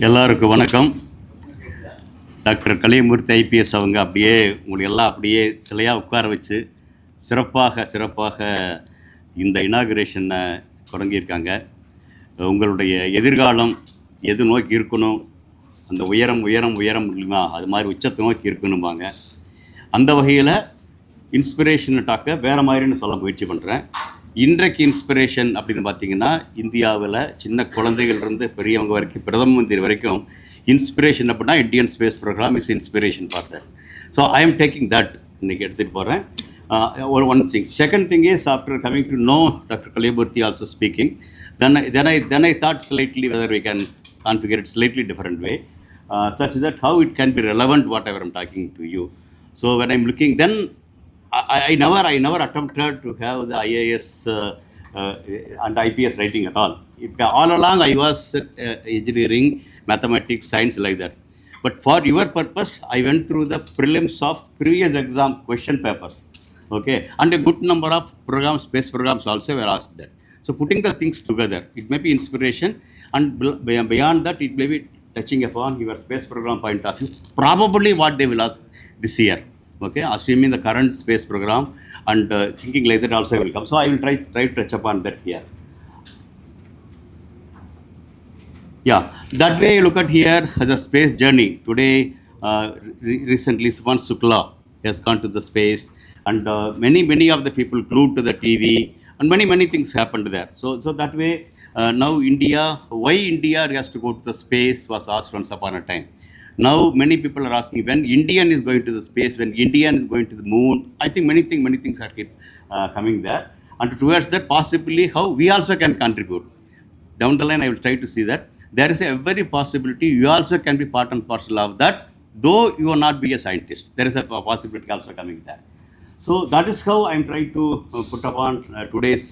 எல்லாருக்கும் வணக்கம். Doctor Kaliyamoorthy IPS அவங்க அப்படியே உங்களை எல்லாம் அப்படியே சிலையாக உட்கார வச்சு சிறப்பாக இந்த இனாகுரேஷனை தொடங்கியிருக்காங்க. உங்களுடைய எதிர்காலம் எது நோக்கி இருக்கணும், அந்த உயரம் இல்லைன்னா அது மாதிரி உச்சத்தை நோக்கி இருக்கணும்பாங்க. அந்த வகையில் இன்ஸ்பிரேஷன் டாக்க வேறு மாதிரின்னு சொல்ல முயற்சி பண்ணுறேன். இன்றைக்கு இன்ஸ்பிரேஷன் அப்படின்னு பார்த்தீங்கன்னா, இந்தியாவில் சின்ன குழந்தைகள்லேருந்து பெரியவங்க வரைக்கும் பிரதம மந்திரி வரைக்கும் இன்ஸ்பிரேஷன் அப்படின்னா Indian space program is inspiration பார்த்தேன். So I am taking that இன்றைக்கி எடுத்துகிட்டு போகிறேன். One thing. Second thing is after coming to know doctor Kaliyamurthy also speaking, then I thought slightly whether we can configure it slightly different way, such that how it can be relevant whatever I'm talking to you. So when I'm looking, then I never attempted to have the IAS and IPS writing at all. All along I was engineering, mathematics, science like that. But for your purpose, I went through the prelims of previous exam question papers. Okay, and a good number of programs, space programs also were asked that. So putting the things together, it may be inspiration, and beyond that, it may be touching upon your space program point of view. Probably what they will ask this year. Okay, assuming the current space program and thinking like that also will come. So I will try to touch upon that here. Yeah, that way you look at here the space journey. Today, recently Suman Shukla has gone to the space, and many of the people glued to the TV, and many things happened there. So that way, now why India has to go to the space was asked once upon a time. Now many people are asking when Indian is going to the space, when Indian is going to the moon. I think many things are keep coming there, and towards that possibly how we also can contribute. Down the line I will try to see that there is a very possibility you also can be part and parcel of that, though you will not be a scientist. There is a possibility also coming there. So that is how I am trying to put upon today's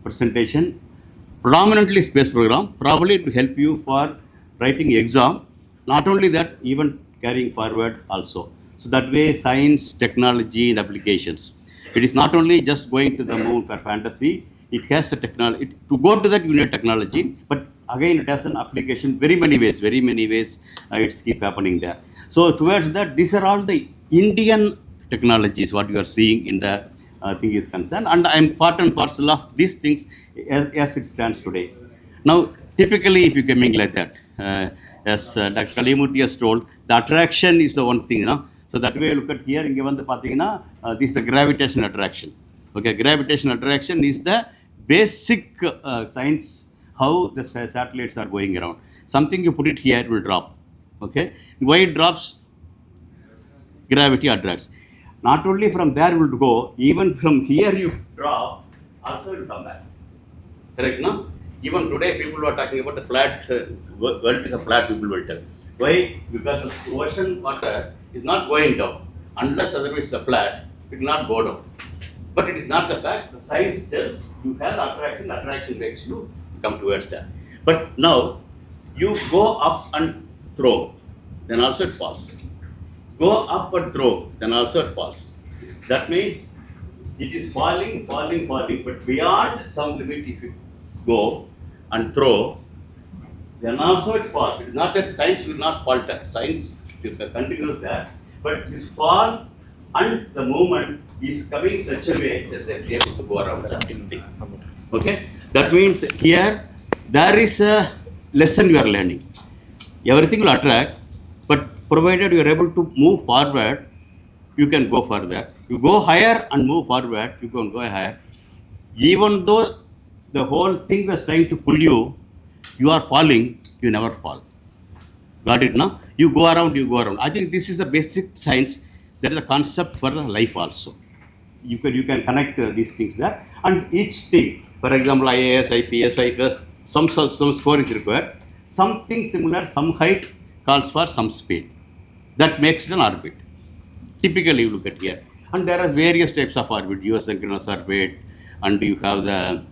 presentation. Predominantly space program, probably to help you for writing exam. Not only that, even carrying forward also. So that way, science, technology, and applications. It is not only just going to the moon for fantasy. It has a technology. To go to that, you need technology. But again, it has an application very many ways. It's keep happening there. So towards that, these are all the Indian technologies what you are seeing in the thing is concerned. And I am part and parcel of these things as it stands today. Now, typically, if you coming like that, as Dr. Kalimurthy has told, the attraction is the one thing, you know. So that way you look at here, inge vandu pathina, this is the gravitational attraction. Okay, gravitational attraction is the basic science, how the satellites are going around. Something you put it here, it will drop. Okay, why it drops? Gravity attracts. Not only from there will go, even from here you drop, also will come back. Correct, no? Even today, people are talking about the flat world is a flat, people will tell. Why? Because the ocean water is not going down. Unless otherwise it's a flat, it will not go down. But it is not the fact. The science tells you have attraction makes you come towards that. But now, you go up and throw, then also it falls. Go up and throw, then also it falls. That means it is falling, but beyond some limit if you go and throw, then also it falls. It is not that science will not falter. Science continues that, but this fall and the movement is coming such a way just that we able to go around that thing. Okay, that means here there is a lesson you are learning. Everything will attract, but provided you are able to move forward, you can go further. You go higher and move forward, you can go higher. Even though the whole thing was trying to pull you, you are falling, you never fall. Got it, no? You go around. I think this is the basic science. That is a concept for the life also. You can connect these things there. And each thing, for example, IAS, IPS, IFS, some score is required. Something similar, some height calls for some speed. That makes it an orbit. Typically, you look at here. And there are various types of orbit, geosynchronous orbit, and you have the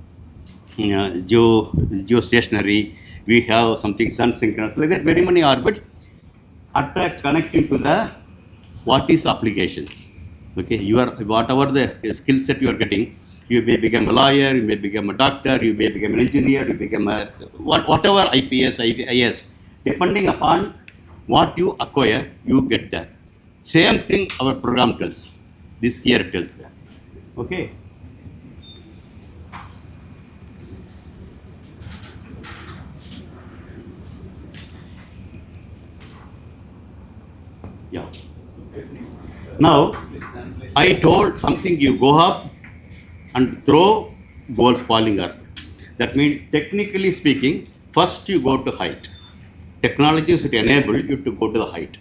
geostationary, we have something sun synchronous, like that very many orbits attract connecting to the what is application. Okay, you are whatever the skill set you are getting, you may become a lawyer, you may become a doctor, you may become an engineer, you become a whatever IPS, IAS, Depending upon what you acquire, you get that. Same thing our program tells. This here tells that. Okay. Yeah. Now, I told something, you go up and throw balls falling up. That means, technically speaking, first you go to height. Technology should enable you to go to the height.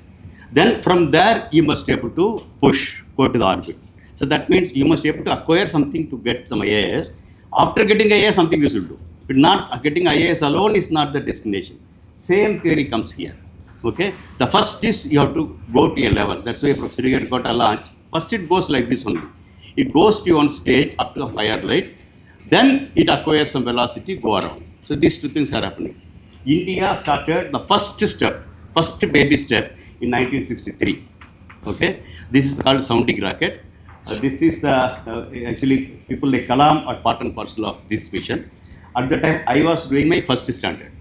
Then from there, you must be able to push, go to the orbit. So that means you must be able to acquire something to get some IAS. After getting IAS, something you should do. But not getting IAS alone is not the destination. Same theory comes here. Okay. The first is you have to go to a level. That's why Professor here got a launch. First it goes like this only. It goes to one stage up to a higher light. Then it acquires some velocity, go around. So these two things are happening. India started the first step, first baby step in 1963. Okay. This is called sounding rocket. This is actually people like Kalam are part and parcel of this mission. At the time I was doing my first standard.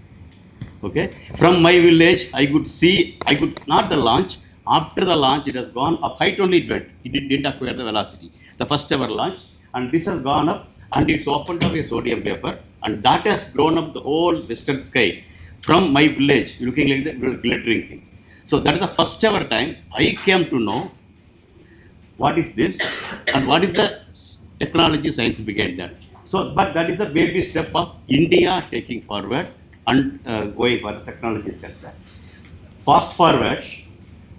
Okay. From my village, I could not the launch. After the launch, it has gone up. Height only it went. It didn't acquire the velocity. The first ever launch, and this has gone up, and it's opened up a sodium vapor, and that has grown up the whole western sky from my village, looking like the glittering thing. So that is the first ever time I came to know what is this and what is the technology science behind that. So, but that is the baby step of India taking forward and going for the technology steps. Fast forward,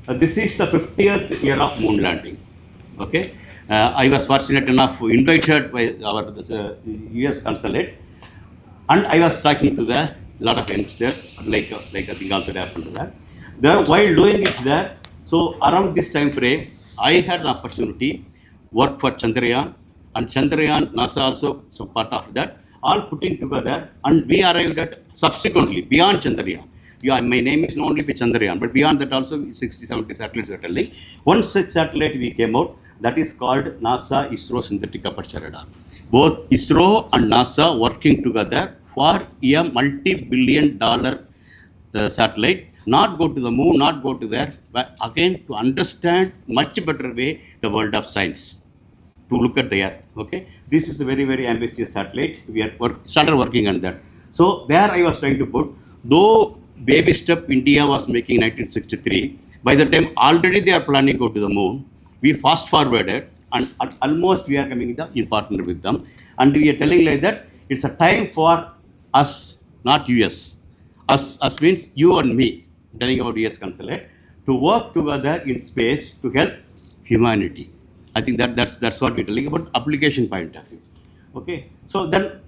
this is the 50th year of moon landing. Okay, I was fortunate enough invited by our US consulate, and I was talking to the lot of youngsters, like I think also happened to that. There, while doing it there, so around this time frame, I had the opportunity work for Chandrayaan, and Chandrayaan, NASA also some part of that, all putting together, and we arrived at subsequently beyond Chandrayaan. Yeah, my name is not only for Chandrayaan, but beyond that also 60, 70 satellites are telling. One such satellite we came out, that is called NASA ISRO Synthetic Aperture Radar. Both ISRO and NASA working together for a multi-billion-dollar satellite, not go to the moon, not go to there, but again to understand much better way the world of science, to look at the Earth. Okay, this is a very, very ambitious satellite. We are started working on that. So there I was trying to put, though baby step India was making in 1963, by the time already they are planning to go to the moon, we fast forwarded, and almost we are coming in partner with them, and we are telling like that it's a time for us, not US. Us means you and me, telling about US consulate, to work together in space to help humanity. I think that's what we're telling about application point of view. Okay, so then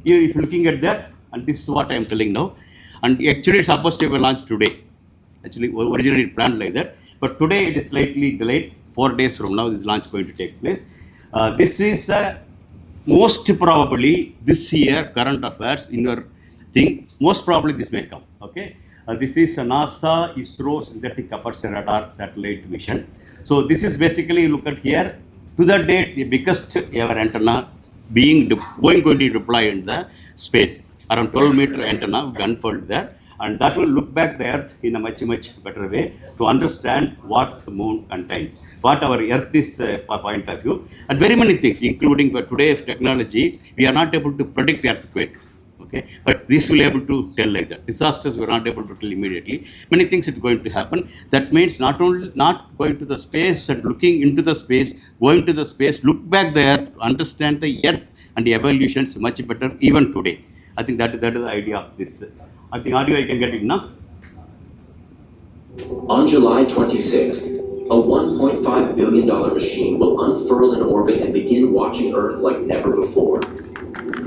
if you're looking at that, and this is what I am telling now, and actually it's supposed to be launched today. Actually, originally planned like that, but today it is slightly delayed. 4 days from now, this launch is going to take place. This is most probably this year, current affairs in your thing, most probably this may come. Okay, this is a NASA ISRO Synthetic Aperture Radar satellite mission. So this is basically, look at here, to the date, the biggest ever antenna going to be deployed in the space. Around 12-meter antenna unfurled there, and that will look back the Earth in a much, much better way to understand what the moon contains, what our Earth is point of view, and very many things, including for today's technology, we are not able to predict the earthquake. Okay, but this will be able to tell like that. Disasters we are not able to tell immediately. Many things is going to happen. That means not only not going to the space and looking into the space, going to the space, look back the Earth, understand the Earth and the evolutions much better even today. I think that is the idea of this. I think audio I can get it now. On July 26th, a $1.5 billion machine will unfurl in orbit and begin watching Earth like never before.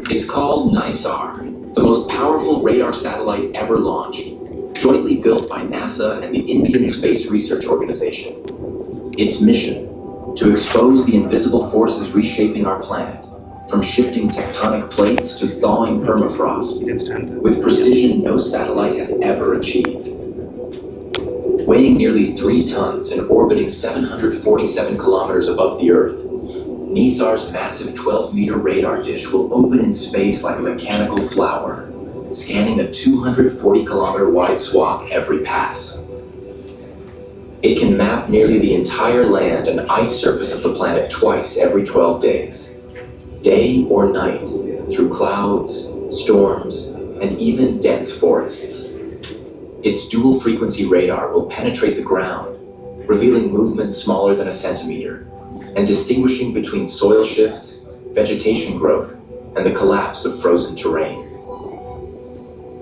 It's called NISAR, the most powerful radar satellite ever launched, jointly built by NASA and the Indian Space Research Organization. Its mission, to expose the invisible forces reshaping our planet, from shifting tectonic plates to thawing permafrost, with precision no satellite has ever achieved. Weighing nearly 3 tons and orbiting 747 kilometers above the Earth, NISAR's massive 12-meter radar dish will open in space like a mechanical flower, scanning a 240-kilometer wide swath every pass. It can map nearly the entire land and ice surface of the planet twice every 12 days, day or night, through clouds, storms, and even dense forests. Its dual-frequency radar will penetrate the ground, revealing movements smaller than a centimeter, and distinguishing between soil shifts, vegetation growth, and the collapse of frozen terrain.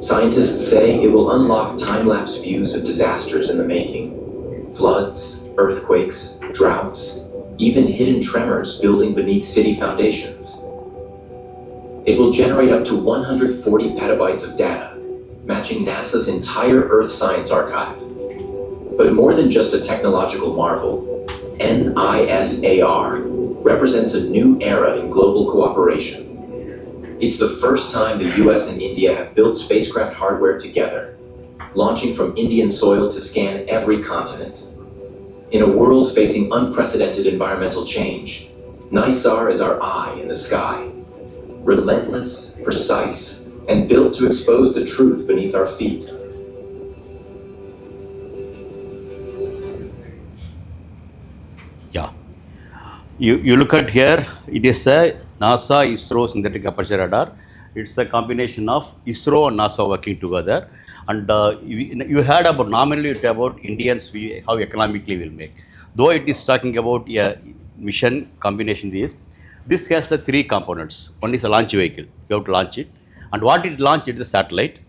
Scientists say it will unlock time-lapse views of disasters in the making: floods, earthquakes, droughts, even hidden tremors building beneath city foundations. It will generate up to 140 petabytes of data, matching NASA's entire Earth science archive. But more than just a technological marvel, NISAR represents a new era in global cooperation. It's the first time the US and India have built spacecraft hardware together, launching from Indian soil to scan every continent. In a world facing unprecedented environmental change, NISAR is our eye in the sky, relentless, precise, and built to expose the truth beneath our feet. Yeah. You look at here, it is a NASA ISRO synthetic aperture radar. It's a combination of ISRO and NASA working together. And you heard about nominally about Indians, how economically we'll make. Though it is talking about a mission combination this has the three components. One is a launch vehicle. You have to launch it. And what it launch, it is a satellite.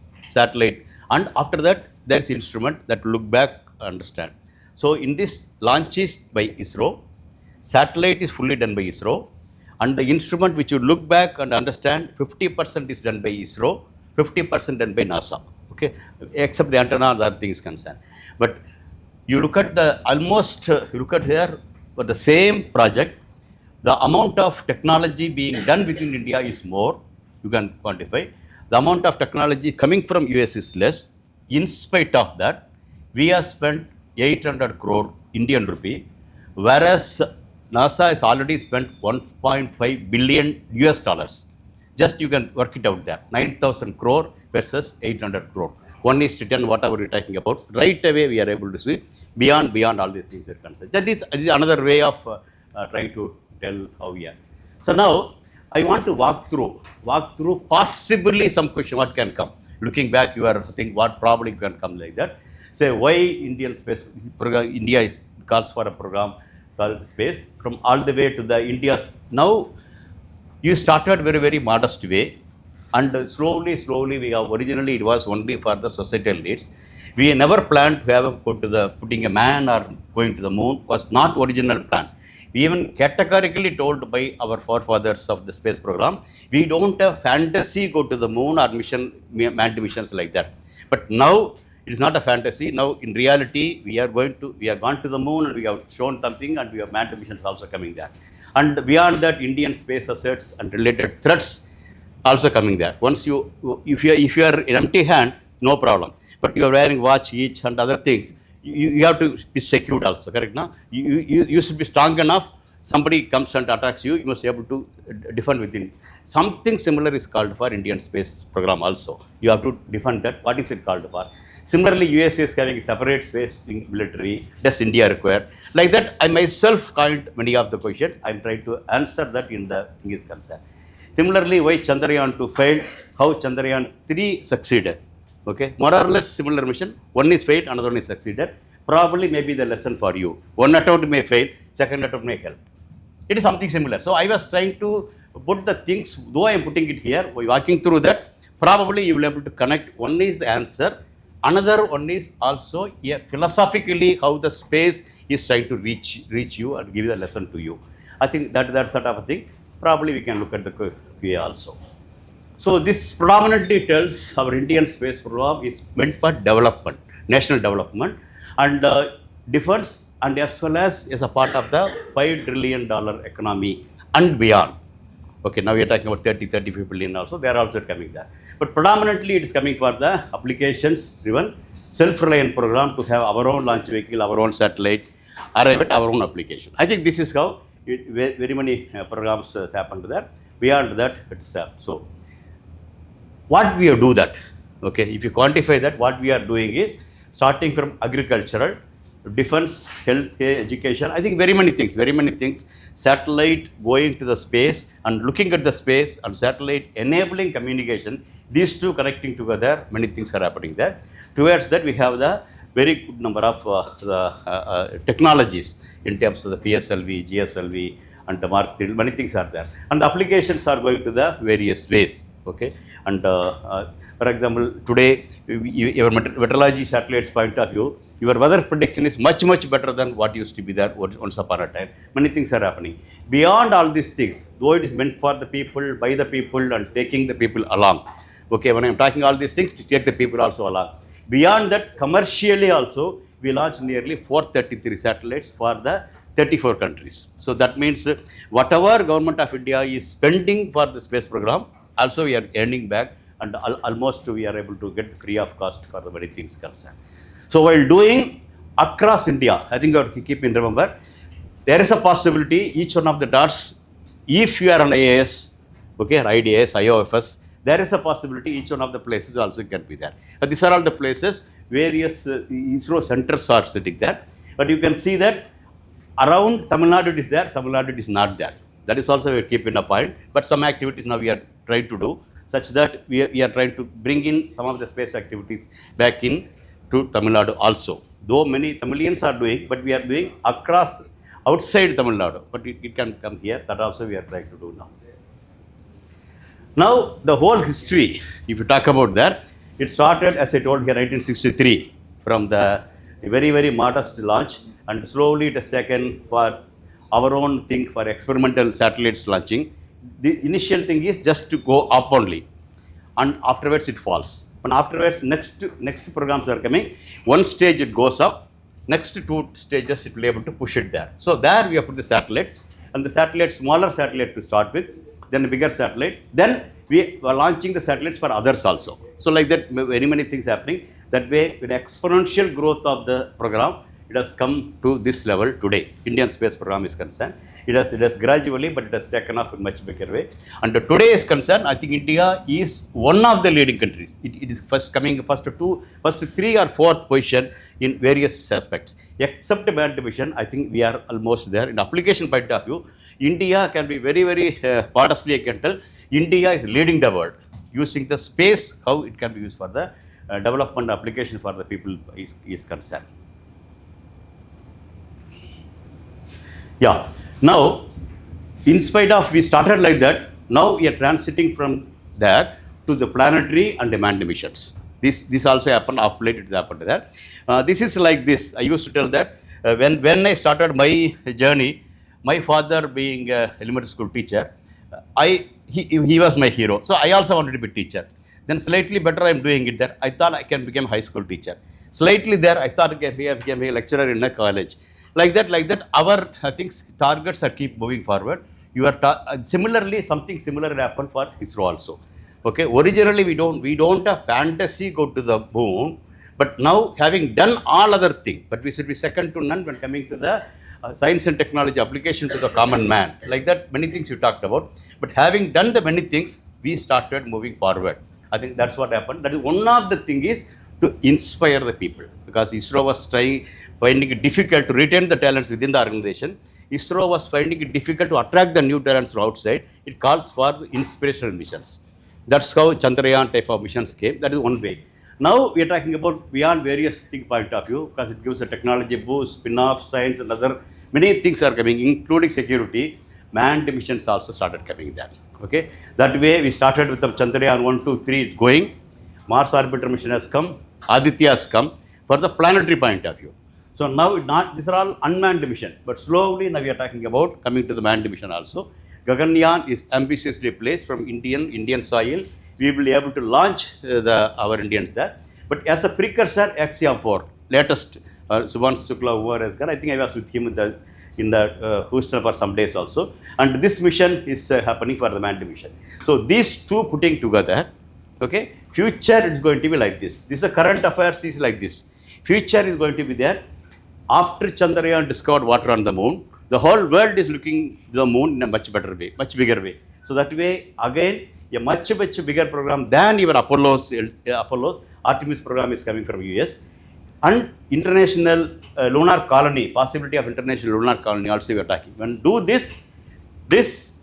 And after that, there's instrument that look back, understand. So in this launch is by ISRO, satellite is fully done by ISRO, and the instrument which you look back and understand, 50% is done by ISRO, 50% done by NASA. Okay, except the antenna and other things concerned. But you look at you look at here for the same project, the amount of technology being done within India is more. You can quantify. The amount of technology coming from US is less. In spite of that, we have spent 800 crore Indian rupee, whereas NASA has already spent 1.5 billion US dollars. Just you can work it out there. 9,000 crore versus 800 crore. 1:10, whatever you're talking about. Right away, we are able to see beyond all these things are concerned. That is another way of trying to tell how we are. So now, I want to walk through possibly some question what can come. Looking back, you are thinking what probably can come like that. Say why Indian space program, India calls for a program called space from all the way to the India's. Now, you started very modest way, and slowly we have, originally it was only for the societal needs. We never planned to have putting a man or going to the moon, was not original plan. We even categorically told by our forefathers of the space program, we don't have fantasy go to the moon or manned missions like that. But now it is not a fantasy. Now in reality, we have gone to the moon and we have shown something, and we have manned missions also coming there. And beyond that, Indian space assets and related threats also coming there. Once if you are in empty hand, no problem. But you are wearing watch each and other things, you have to be secured also, correct? Now you should be strong enough. Somebody comes and attacks you, you must be able to defend within. Something similar is called for Indian space program also. You have to defend that. What is it called for? Similarly, USA is having a separate space military. Does India require? Like that, I myself coined many of the questions. I'm trying to answer that in the thing is concerned. Similarly, why Chandrayaan 2 failed? How Chandrayaan 3 succeeded? Okay, more or less similar mission. One is failed, another one is succeeded. Probably maybe the lesson for you. One attempt may fail, second attempt may help. It is something similar. So I was trying to put the things, though I am putting it here, by walking through that, probably you will be able to connect. One is the answer. Another one is also philosophically how the space is trying to reach you and give the lesson to you. I think that sort of a thing. Probably we can look at the QA also. So this predominantly tells our Indian space program is meant for development, national development, and defense, and as well as a part of the $5 trillion economy and beyond. Okay, now we are talking about 35 billion also, they are also coming there. But predominantly it is coming for the applications driven, self-reliant program to have our own launch vehicle, our own satellite, arrive at our own application. I think this is how very many programs happen to that. Beyond that, it's so. What we do that? Okay, if you quantify that, what we are doing is starting from agricultural, defense, health, education. I think very many things. Satellite going to the space and looking at the space and satellite enabling communication. These two connecting together, many things are happening there. Towards that, we have the very good number of technologies in terms of the PSLV, GSLV, and the Mark III. Many things are there, and the applications are going to the various ways. Okay, and for example, today, your meteorology satellites point of view, your weather prediction is much better than what used to be there once upon a time. Many things are happening. Beyond all these things, though it is meant for the people, by the people, and taking the people along. Okay, when I am talking all these things, to take the people also along. Beyond that, commercially also, we launched nearly 433 satellites for the 34 countries. So that means whatever government of India is spending for the space program, also we are earning back, and almost we are able to get free of cost for the very things concerned. So while doing across India, I think you have to keep in remember, there is a possibility each one of the dots, if you are an IAS, okay, or IDS, IOFS, there is a possibility each one of the places also can be there. But these are all the places, various ISRO centers are sitting there. But you can see that around Tamil Nadu it is there, Tamil Nadu it is not there. That is also we keep in a point. But some activities now we are trying to do, such that we are trying to bring in some of the space activities back in to Tamil Nadu also. Though many Tamilians are doing, but we are doing across, outside Tamil Nadu. But it can come here, that also we are trying to do now. Now, the whole history, if you talk about that, it started, as I told here, 1963, from the very modest launch, and slowly it has taken for our own thing for experimental satellites launching. The initial thing is just to go up only, and afterwards it falls. And afterwards, next programs are coming. One stage it goes up, next two stages it will be able to push it there. So there we have put the satellites, and the satellite, smaller satellite to start with, then a bigger satellite, then we are launching the satellites for others also. So like that, very many things happening. That way, with exponential growth of the program, it has come to this level today. Indian space program is concerned. It has gradually, but it has taken off in much bigger way. And today is concerned, I think India is one of the leading countries. It is first 3 or 4th position in various aspects. Except manned mission, I think we are almost there. In application point of view, India can be very modestly I can tell, India is leading the world using the space, how it can be used for the development application for the people is concerned. Yeah. Now, in spite of we started like that, now we are transiting from that to the planetary and the manned missions. This also happened of late. It's happened there. This is like this. I used to tell that when I started my journey, my father being a elementary school teacher, he was my hero. So I also wanted to be a teacher. Then slightly better I'm doing it there. I thought I can become a high school teacher. Slightly there, I thought I can become a lecturer in a college. Like that, our targets are keep moving forward. You are similarly, something similar happened for ISRO also. Okay, originally we don't have fantasy go to the moon, but now having done all other things, but we should be second to none when coming to the science and technology application to the common man. Like that, many things you talked about. But having done the many things, we started moving forward. I think that's what happened. That is one of the thing is to inspire the people, because ISRO was finding it difficult to retain the talents within the organization. ISRO was finding it difficult to attract the new talents from outside. It calls for the inspirational missions. That's how Chandrayaan type of missions came. That is one way. Now we are talking about beyond various thing point of view, because it gives a technology boost, spin-off, science, and other many things are coming, including security. Manned missions also started coming there. Okay, that way we started with the Chandrayaan 1, 2, 3 going. Mars orbiter mission has come. Aditya has come for the planetary point of view. So now these are all unmanned mission, but slowly now we are talking about coming to the manned mission also. Gaganyaan is ambitiously placed from Indian soil. We will be able to launch our Indians there. But as a precursor, Axiom 4, latest Subhan Shukla, who has gone, I think I was with him in the Houston for some days also. And this mission is happening for the manned mission. So these two putting together, okay, future is going to be like this. This is the current affairs is like this. Future is going to be there. After Chandrayaan discovered water on the moon, the whole world is looking at the moon in a much better way, much bigger way. So that way, again, a much bigger program than even Apollo's Artemis program is coming from US. And international lunar colony, possibility of international lunar colony also we are talking. When do this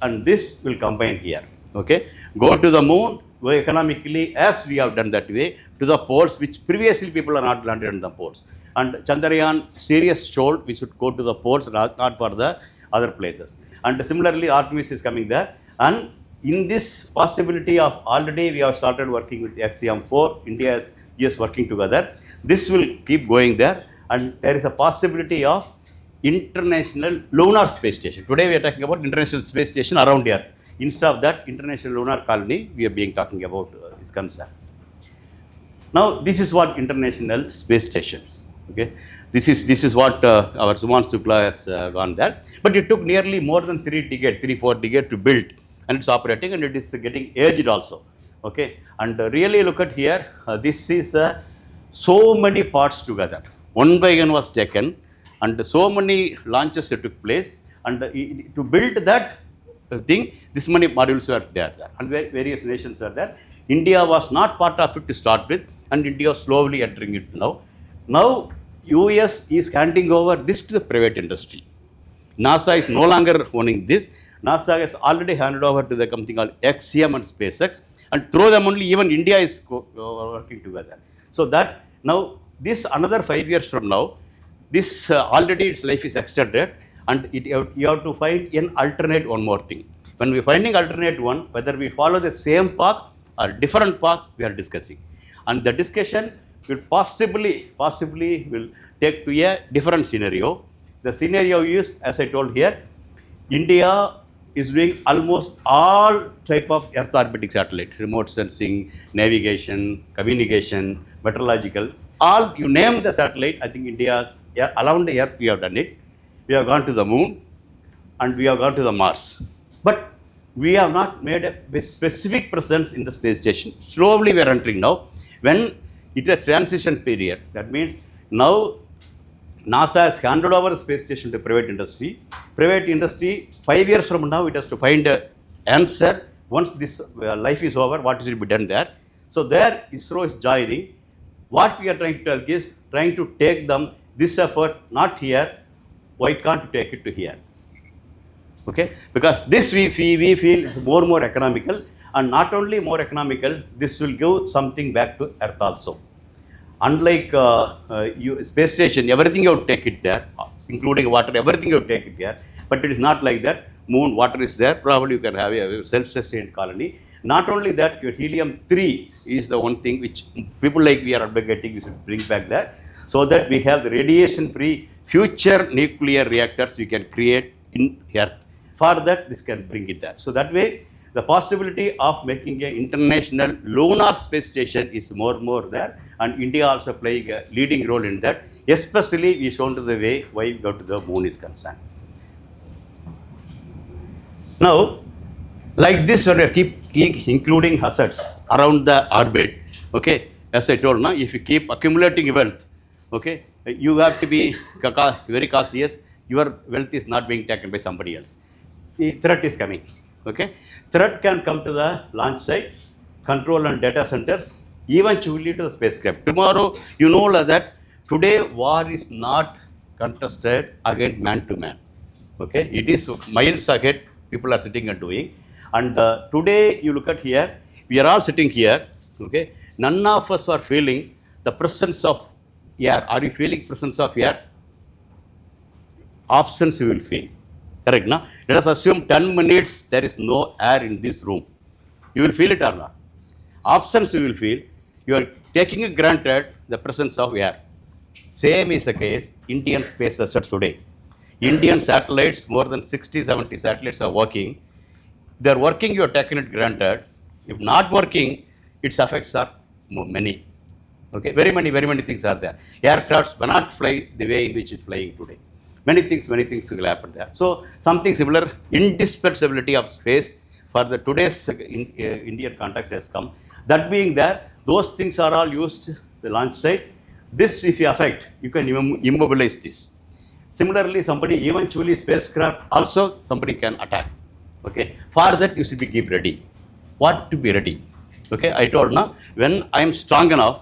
and this will combine here. Okay, go to the moon economically as we have done that way to the poles which previously people are not landed on the poles. And Chandrayaan serious showed we should go to the poles, not for the other places. And similarly, Artemis is coming there. And in this possibility of already we have started working with XCM4, India is US working together. This will keep going there, and there is a possibility of international lunar space station. Today we are talking about international space station around the Earth. Instead of that, international lunar colony we are being talking about is concerned. Now this is what international space station. Okay, this is what our Suman Shukla has gone there. But it took nearly more than 4 decades to build, and it's operating, and it is getting aged also. Okay, and really look at here. This is so many parts together. One by one was taken, and so many launches took place. And to build that thing, this many modules were there, and various nations are there. India was not part of it to start with, and India is slowly entering it now. Now, US is handing over this to the private industry. NASA is no longer owning this. NASA has already handed over to the company called XCM and SpaceX, and through them only even India is working together. So that now this another 5 years from now, this already its life is extended, and you have to find an alternate one more thing. When we are finding alternate one, whether we follow the same path or different path, we are discussing, and the discussion will possibly will take to a different scenario. The scenario is, as I told here, India is doing almost all type of Earth orbiting satellite, remote sensing, navigation, communication, meteorological, all you name the satellite. I think India's around the Earth we have done it. We have gone to the moon, and we have gone to the Mars, but we have not made a specific presence in the space station. Slowly we are entering now. When it's a transition period, that means now NASA has handed over the space station to private industry. Private industry, 5 years from now, it has to find an answer. Once this life is over, what is to be done there? So there, ISRO is joining. What we are trying to tell is, trying to take them, this effort, not here, why can't you take it to here? Okay, because this we feel is more economical, and not only more economical, this will give something back to Earth also. Unlike space station, everything you take it there, including water, everything you take it there. But it is not like that. Moon, water is there. Probably you can have a self-sustained colony. Not only that, your helium-3 is the one thing which people like we are advocating we should bring back there, so that we have the radiation-free future nuclear reactors we can create in Earth. For that, this can bring it there. So that way, the possibility of making an international lunar space station is more there, and India also playing a leading role in that. Especially, we shown to the way why we go to the moon is concerned. Now, like this, we keep including assets around the orbit. Okay, as I told now, if you keep accumulating wealth, okay, you have to be very cautious. Your wealth is not being taken by somebody else. The threat is coming. Okay, threat can come to the launch site, control and data centers, eventually to the spacecraft. Tomorrow, you know that today war is not contested against man to man. Okay, it is miles ahead. People are sitting and doing. And today, you look at here, we are all sitting here. Okay, none of us are feeling the presence of air. Are you feeling presence of air? Absence you will feel. Correct, no? Let us assume 10 minutes there is no air in this room. You will feel it or not? Absence you will feel. You are taking it granted the presence of air. Same is the case Indian space assets today. Indian satellites, more than 60-70 satellites are working. They are working, you are taking it granted. If not working, its effects are many. Okay, very many things are there. Aircrafts cannot fly the way in which it's flying today. Many things will happen there. So something similar, indispensability of space for the today's Indian context has come. That being there, those things are all used the launch site. This, if you affect, you can immobilize this. Similarly, somebody eventually spacecraft also somebody can attack. Okay, for that you should be keep ready. What to be ready? Okay, I told now, when I am strong enough,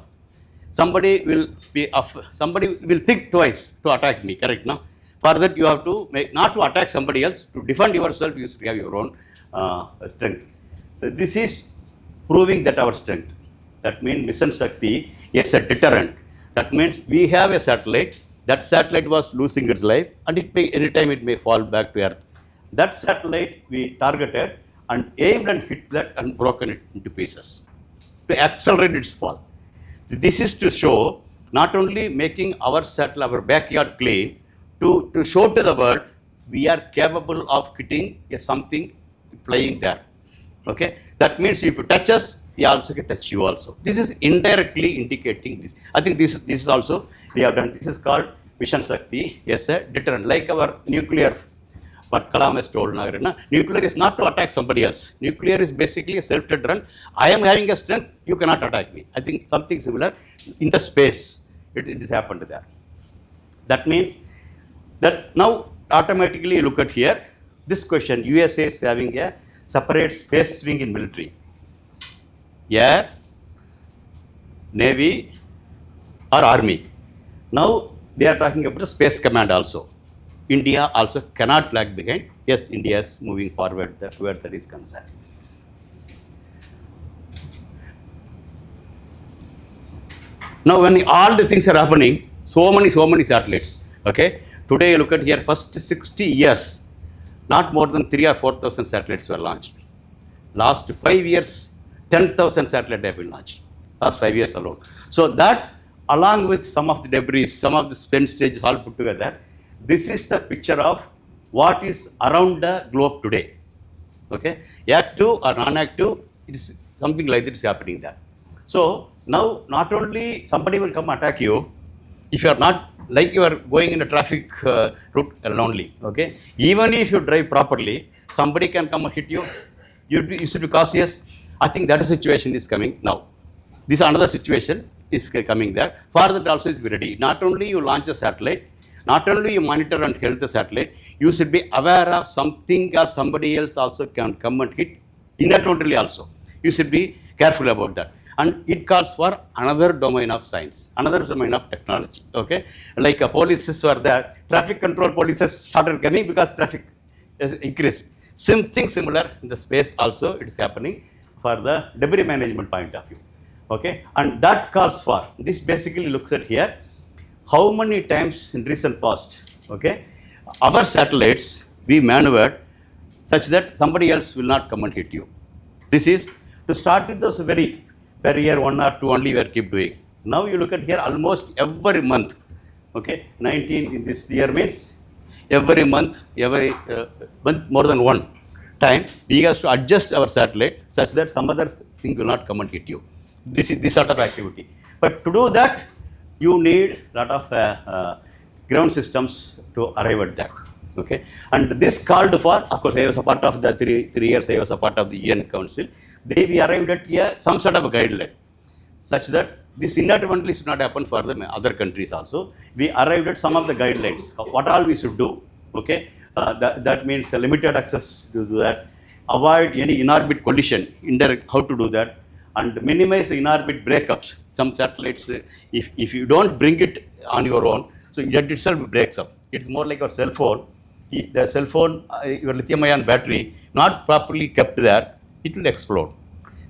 somebody will think twice to attack me, correct now? For that you have to make, not to attack somebody else, to defend yourself, you should have your own strength. So this is proving that our strength. That means Mission Shakti, it's a deterrent. That means we have a satellite, that satellite was losing its life, and anytime it may fall back to Earth. That satellite we targeted and aimed and hit that and broken it into pieces to accelerate its fall. This is to show, not only making our satellite, our backyard clean, to show to the world we are capable of hitting something flying there. Okay, that means if you touch us, we also can touch you also. This is indirectly indicating this. I think this is also we have done. This is called Mission Shakti as a deterrent, like our nuclear. What Kalam has told now, nuclear is not to attack somebody else. Nuclear is basically a self-deterrent. I am having a strength, you cannot attack me. I think something similar in the space, it has happened there. That means that now automatically look at here, this question, USA is having a separate space wing in military. Air, Navy or Army. Now they are talking about the space command also. India also cannot lag behind. Yes, India is moving forward where that is concerned. Now when all the things are happening, so many satellites, okay. Today you look at here, first 60 years, not more than 3,000 or 4,000 satellites were launched. Last 5 years, 10,000 satellites have been launched. Last 5 years alone. So that, along with some of the debris, some of the spent stages all put together, this is the picture of what is around the globe today. Okay, active or non-active, it is something like that is happening there. So now not only somebody will come attack you, if you are not, like you are going in a traffic route only, okay, even if you drive properly, somebody can come and hit you, you should be cautious. I think that situation is coming now. This another situation is coming there. For that also is be ready. Not only you launch a satellite, not only you monitor and help the satellite, you should be aware of something or somebody else also can come and hit inadvertently also. You should be careful about that. And it calls for another domain of science, another domain of technology. Okay, like polices were there, traffic control polices started coming because traffic has increased. Something similar in the space also it is happening for the debris management point of view. Okay, and that calls for, this basically looks at here, how many times in recent past, okay, our satellites we maneuvered such that somebody else will not come and hit you. This is to start with those very per year 1 or 2 only we are keep doing. Now you look at here almost every month, okay, 19 in this year means every month more than one time we have to adjust our satellite such that some other thing will not come and hit you. This is this sort of activity. But to do that, you need a lot of ground systems to arrive at that. Okay, and this called for, of course, I was a part of the three years. I was a part of the UN Council. We arrived at some sort of a guideline, such that this inadvertently should not happen for the other countries also. We arrived at some of the guidelines of what all we should do. Okay, that means limited access to do that, avoid any in-orbit collision, indirect how to do that, and minimize in-orbit breakups. Some satellites, if you don't bring it on your own, so that itself breaks up. It's more like your cell phone. The cell phone, your lithium-ion battery, not properly kept there, it will explode.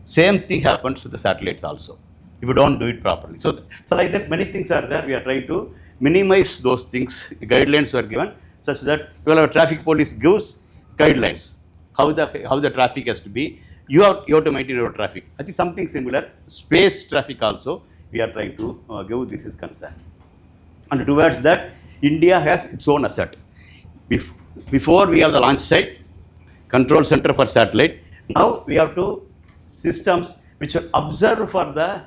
Same thing happens to the satellites also, if you don't do it properly. So like that, many things are there. We are trying to minimize those things. Guidelines were given such that, well, our traffic police gives guidelines, how the traffic has to be. You have to maintain your traffic. I think something similar, space traffic also, we are trying to give this is concerned. And towards that, India has its own asset. Before we have the launch site, control center for satellite. Now we have to systems which will observe for the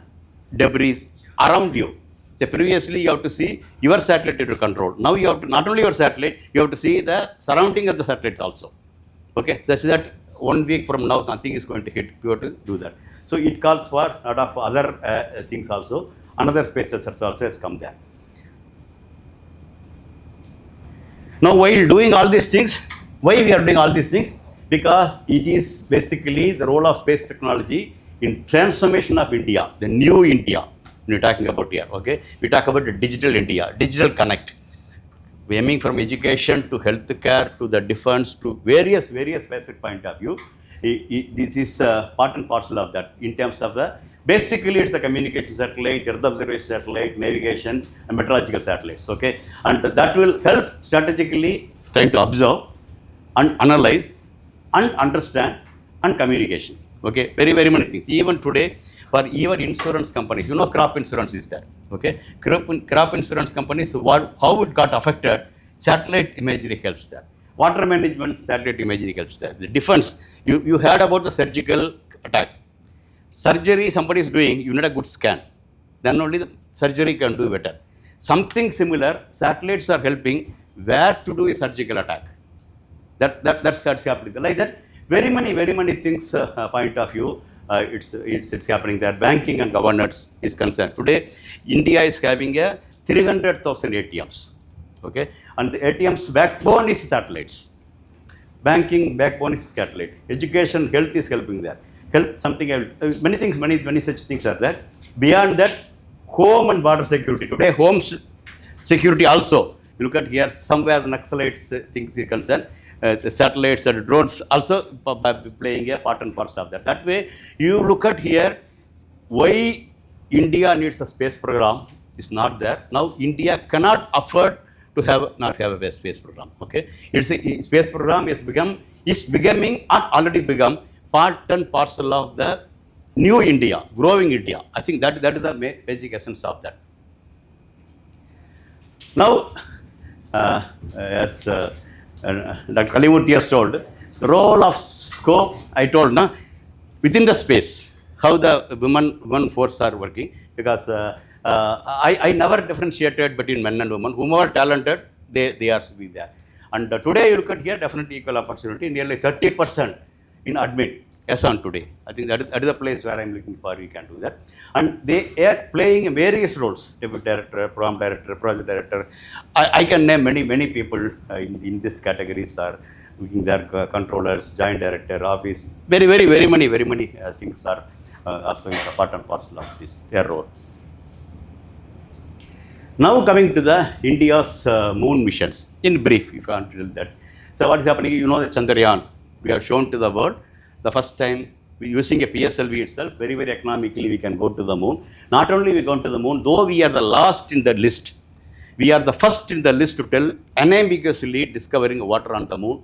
debris around you. So previously you have to see your satellite to control. Now you have to, not only your satellite, you have to see the surrounding of the satellites also. Okay, such that 1 week from now nothing is going to hit. You have to do that. So it calls for a lot of other things also. Another space sensors also has come there. Now while doing all these things, why we are doing all these things? because it is basically the role of space technology in transformation of India, the new India. We're talking about here, okay? We talk about the digital India, digital connect. We're aiming from education to healthcare to the defense to various facet point of view. This is part and parcel of that in terms of the, basically it's a communication satellite, earth observation satellite, navigation and meteorological satellites, okay? And that will help strategically trying to observe and analyze and understand and communication, okay? Very many things. Even today, for even insurance companies, you know, crop insurance is there, okay? Crop insurance companies, how it got affected, satellite imagery helps there. Water management, satellite imagery helps there. The defense, you heard about the surgical attack. Surgery somebody is doing, you need a good scan. Then only the surgery can do better. Something similar, satellites are helping where to do a surgical attack. That's happening. Like that, very many things point of view. It's happening there. Banking and governance is concerned. Today, India is having a 300,000 ATMs. Okay, and the ATM's backbone is satellites. Banking backbone is satellite. Education, health is helping there. Health, something else. Many things, many such things are there. Beyond that, home and border security. Today, home security also. You look at here, somewhere the Naxalites things are concerned. The satellites and drones also playing a part and parcel of that. That way, you look at here, why India needs a space program is not there. Now, India cannot afford to not have a space program. Okay, it's a space program is becoming or already become part and parcel of the new India, growing India. I think that is the basic essence of that. Now, as Dr. Kalimurthy has told, the role of scope, I told, within the space, how the women force are working, because I never differentiated between men and women. Whomever talented, they are to be there. And today, you look at here, definitely equal opportunity, nearly 30% in admin, as on today. I think that is the place where I'm looking for, we can do that. And they are playing various roles, deputy director, program director, project director. I can name many people in this categories are looking there, controllers, joint director, office, very many things are also in the part and parcel of this, their role. Now coming to the India's moon missions, in brief, if you want to tell that. So what is happening, you know the Chandrayaan, we have shown to the world, the first time using a PSLV itself, very economically we can go to the moon. Not only we go to the moon, though we are the last in the list, we are the first in the list to tell unambiguously discovering water on the moon,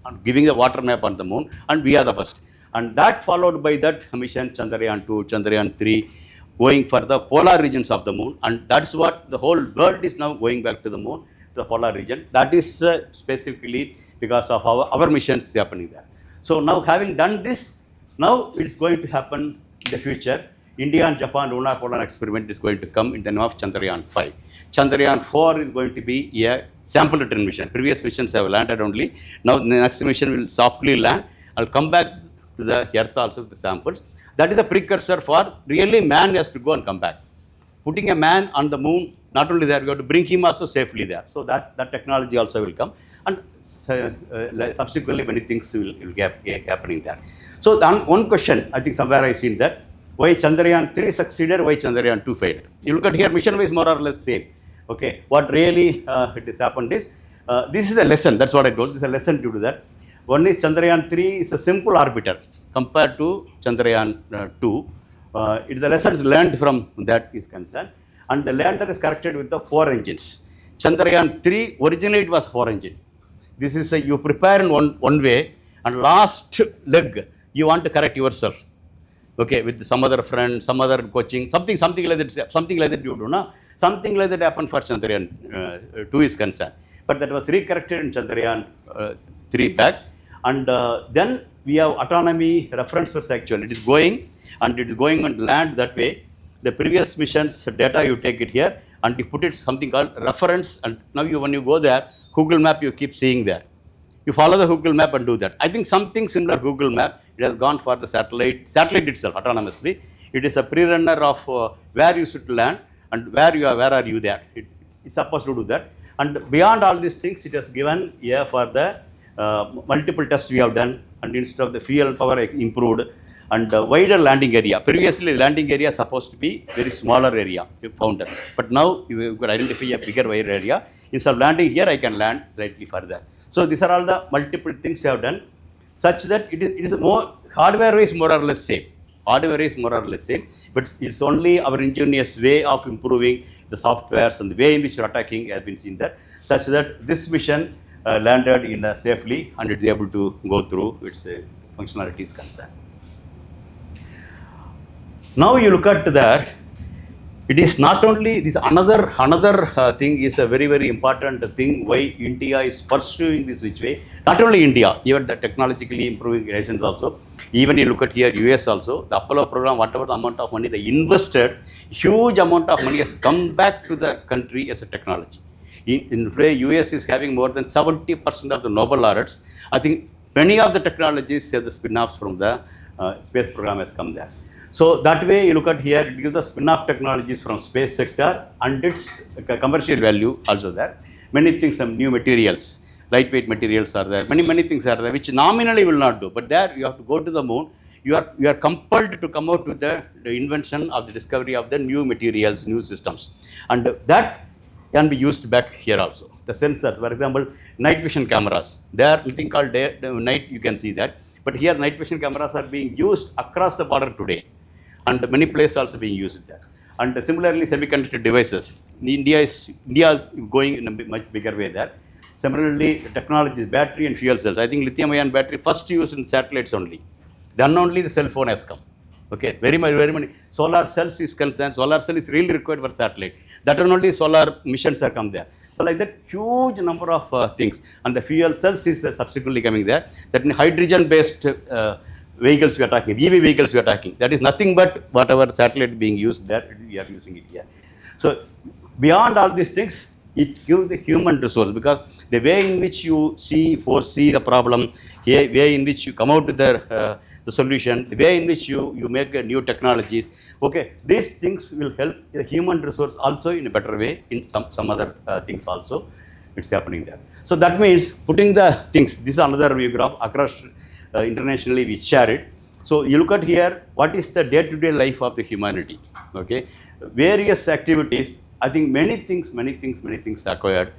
and giving the water map on the moon, and we are the first. And that followed by that mission Chandrayaan 2, Chandrayaan 3, going for the polar regions of the moon, and that's what the whole world is now going back to the moon, the polar region. That is specifically because of our missions happening there. So now having done this, now it's going to happen in the future. India and Japan lunar polar experiment is going to come in the name of Chandrayaan 5. Chandrayaan 4 is going to be a sample return mission. Previous missions have landed only. Now the next mission will softly land. I'll come back to the Earth also with the samples. That is a precursor for really man has to go and come back. Putting a man on the moon, not only there, we have to bring him also safely there. So that technology also will come. And subsequently many things will be happening there. So one question, I think somewhere I seen that, why Chandrayaan 3 succeeded, why Chandrayaan 2 failed. You look at here, mission wise more or less same. Okay, what really it has happened is, this is a lesson, that's what I told, this is a lesson due to that. One is Chandrayaan 3 is a simple orbiter compared to Chandrayaan 2. It is the lessons learned from that is concerned. And the lander is corrected with the 4 engines. Chandrayaan 3, originally it was 4 engine. This is you prepare in one way, and last leg, you want to correct yourself. Okay, with some other friend, some other coaching, something like that you do, no? Something like that happened for Chandrayaan 2 is concerned. But that was recorrected in Chandrayaan 3 back. And then we have autonomy references actually. It is going on land that way. The previous missions data, you take it here and you put it something called reference. And now when you go there, Google Map, you keep seeing there. You follow the Google Map and do that. I think something similar Google Map, it has gone for the satellite itself autonomously. It is a pre-runner of where you should land and where are you there. It's supposed to do that. And beyond all these things, it has given for the multiple tests we have done, and instead of the fuel power improved, and wider landing area. Previously, landing area supposed to be very smaller area you found that, but now you could identify a bigger wider area. Instead of landing here, I can land slightly further. So these are all the multiple things we have done, such that it is more hardware is more or less same. Hardware is more or less same, but it's only our ingenious way of improving the softwares and the way in which we're attacking has been seen there, such that this mission landed in safely and it's able to go through its functionalities concerned. Now you look at that, it is not only this, another thing is a very, very important thing why India is pursuing this which way. Not only India, even the technologically improving nations also. Even you look at here, US also, the Apollo program, whatever the amount of money they invested, huge amount of money has come back to the country as a technology. In today, US is having more than 70% of the Nobel laureates. I think many of the technologies, the spin-offs from the space program has come there. So that way you look at here, it gives the spin-off technologies from space sector and its commercial value also there. Many things, some new materials, lightweight materials are there, many things are there, which nominally will not do. But there you have to go to the moon. You are compelled to come out with the invention of the discovery of the new materials, new systems. And that can be used back here also. The sensors, for example, night vision cameras. There are something called night, you can see that. But here night vision cameras are being used across the border today. And many places also being used there. And similarly, semiconductor devices. India is going in a much bigger way there. Similarly, technologies, battery and fuel cells. I think lithium-ion battery first used in satellites only. Then only the cell phone has come. Okay, very many. Solar cells is concerned. Solar cell is really required for satellite. That only solar missions are come there. So like that, huge number of things. And the fuel cells is subsequently coming there. That in hydrogen-based vehicles we are talking, EV vehicles we are talking. That is nothing but whatever satellite being used there, we are using it here. So beyond all these things, it gives a human resource, because the way in which you foresee the problem, the way in which you come out with the solution, the way in which you make new technologies, okay, these things will help the human resource also in a better way in some other things also. It's happening there. So that means putting the things, this is another view graph across internationally we share it. So you look at here, what is the day-to-day life of the humanity? Okay, various activities. I think many things acquired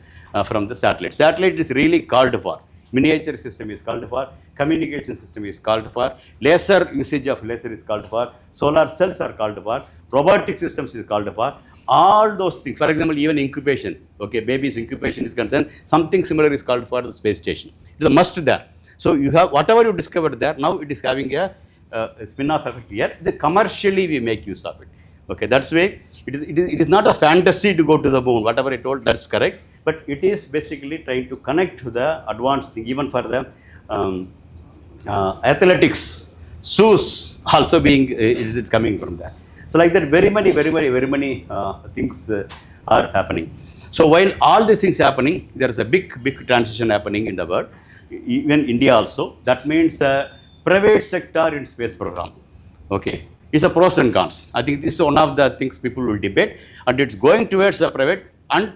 from the satellite. Satellite is really called for. Miniature system is called for. Communication system is called for. Laser usage of laser is called for. Solar cells are called for. Robotic systems is called for. All those things. For example, even incubation. Okay, baby's incubation is concerned. Something similar is called for the space station. It is a must there. So you have whatever you discovered there, now it is having a spin-off effect here. Commercially we make use of it. Okay, that's why it is not a fantasy to go to the moon. Whatever I told, that's correct. But it is basically trying to connect to the advanced thing, even for the athletics, shoes also being, it's coming from that. So like that, very many things are happening. So while all these things happening, there is a big transition happening in the world. Even India also. That means private sector in space program. Okay, it's a pros and cons. I think this is one of the things people will debate, and it's going towards the private. And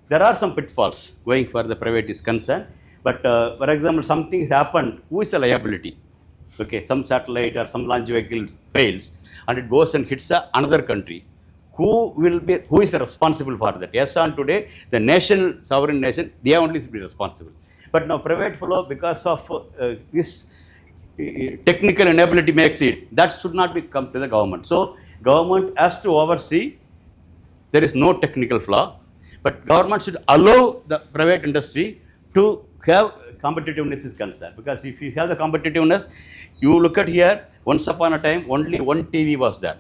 there are some pitfalls going for the private is concerned. But for example, something happened. Who is the liability? Okay, some satellite or some launch vehicle fails, and it goes and hits another country. Who is responsible for that? Yes, and today the nation, sovereign nation, they only should be responsible. But now private fellow, because of this technical inability makes it, that should not be come to the government. So government has to oversee, there is no technical flaw, but government should allow the private industry to have competitiveness is concerned. Because if you have the competitiveness, you look at here, once upon a time only one TV was there.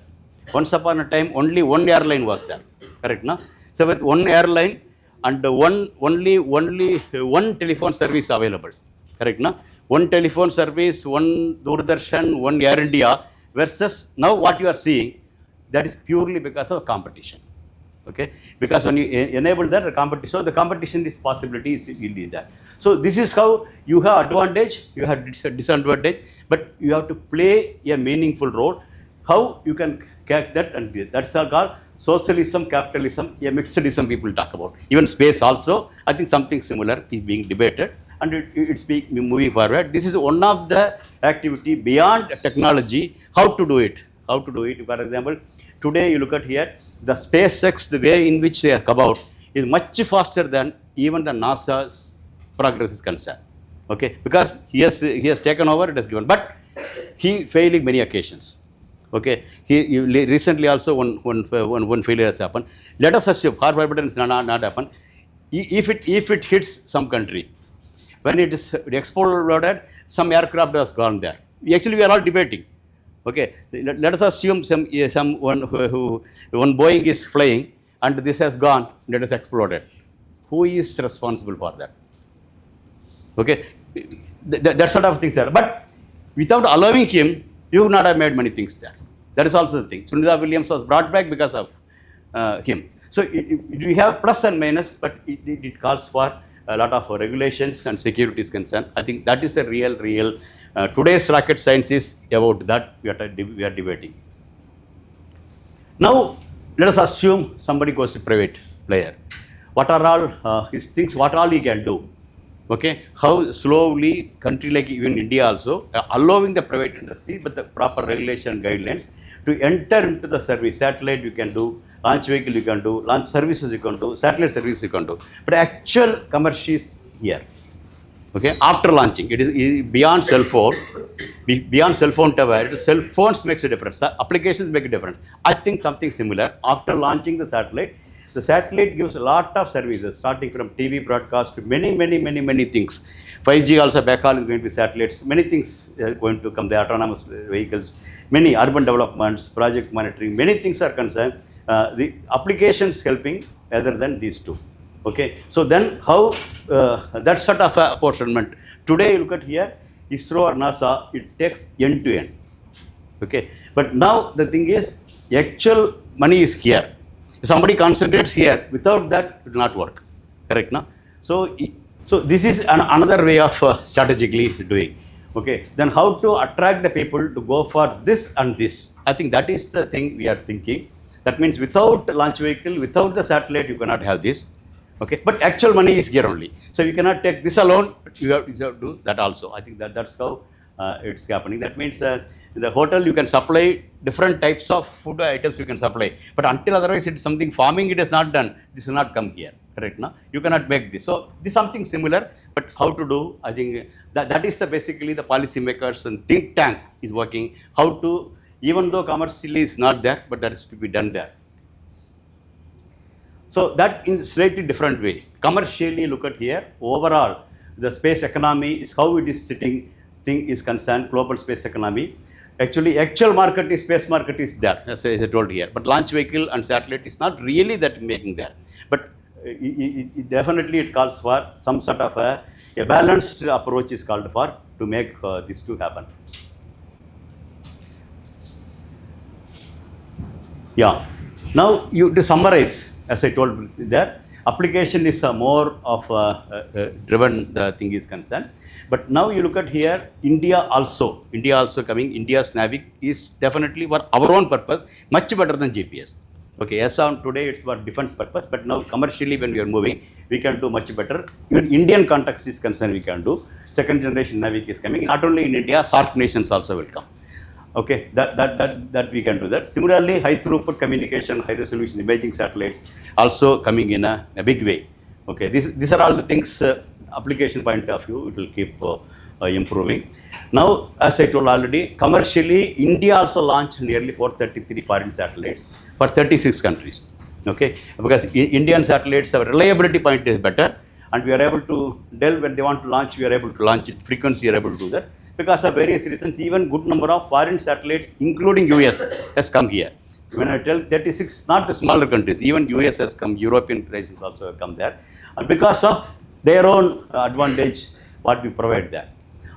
Once upon a time only one airline was there. Correct, no? So with one airline, and only one telephone service available. Correct, no? One telephone service, one Doordarshan, one Air India, versus now what you are seeing, that is purely because of competition. Okay, because when you enable that competition, so the competition is possibility is will be there. So this is how you have advantage, you have disadvantage, but you have to play a meaningful role. How you can catch that, and that's all called socialism, capitalism, a mixedism people talk about. Even space also, I think something similar is being debated, and it's moving forward. This is one of the activity beyond technology, how to do it. How to do it. For example, today you look at here, the SpaceX, the way in which they have come out is much faster than even the NASA's progress is concerned. Okay, because he has taken over, it has given, but he failing many occasions. Okay, he recently also one failure has happened. Let us assume, far evidence not happen. If it hits some country, when it is exploded, some aircraft has gone there. Actually, we are all debating. Okay, let us assume someone who one Boeing is flying and this has gone, that is exploded. Who is responsible for that? Okay, that sort of things there. But without allowing him, you would not have made many things there. That is also the thing. Sunita Williams was brought back because of him. So we have plus and minus, but it calls for a lot of regulations and security is concerned. I think that is a real. Today's rocket science is about that we are debating. Now, let us assume somebody goes to private player. What are all his things? What all he can do? Okay, how slowly country like even India also allowing the private industry, but the proper regulation guidelines to enter into the service. Satellite you can do, launch vehicle you can do, launch services you can do, satellite services you can do. But actual commercial is here. Okay, after launching, it is beyond cell phone, beyond cell phone tower. Cell phones makes a difference. Applications make a difference. I think something similar. After launching the satellite gives a lot of services, starting from TV broadcast to many things. 5G also backhaul is going to be satellites. Many things are going to come. The autonomous vehicles, many urban developments, project monitoring, many things are concerned. The applications helping other than these two. Okay, so then how that sort of apportionment. Today you look at here, ISRO or NASA, it takes end to end. Okay, but now the thing is, actual money is here. If somebody concentrates here, without that it will not work. Correct, no? So this is another way of strategically doing. Okay, then how to attract the people to go for this and this? I think that is the thing we are thinking. That means without launch vehicle, without the satellite, you cannot have this. Okay, but actual money is here only. So you cannot take this alone, you have to do that also. I think that's how it's happening. That means in the hotel you can supply different types of food items you can supply. But until otherwise it is something farming it is not done, this will not come here. Correct, no? You cannot make this. So this is something similar, but how to do, I think that is basically the policy makers and think tank is working. How to, even though commercially is not there, but that is to be done there. So that in slightly different way. Commercially, look at here, overall, the space economy is how it is sitting, thing is concerned, global space economy. Actually, actual market is, space market is there, as I told here. But launch vehicle and satellite is not really that making there. But definitely it calls for some sort of a balanced approach is called for to make this to happen. Yeah. Now, to summarize, as I told there, application is more of driven the thing is concerned. But now you look at here, India also coming. India's Navy is definitely for our own purpose much better than GPS. Okay, as on today it's for defense purpose, but now commercially when we are moving, we can do much better. Even Indian context is concerned, we can do. Second generation Navy is coming. Not only in India, SARC nations also will come. Okay, that we can do that. Similarly, high throughput communication, high resolution imaging satellites also coming in a big way. Okay, these are all the things, application point of view, it will keep improving. Now, as I told already, commercially, India also launched nearly 433 foreign satellites for 36 countries. Okay, because Indian satellites, our reliability point is better, and we are able to delve when they want to launch, we are able to launch it, frequency, we are able to do that. Because of various reasons, even good number of foreign satellites, including US, has come here. When I tell 36, not the smaller countries, even US has come, European nations also have come there. And because of their own advantage, what we provide there.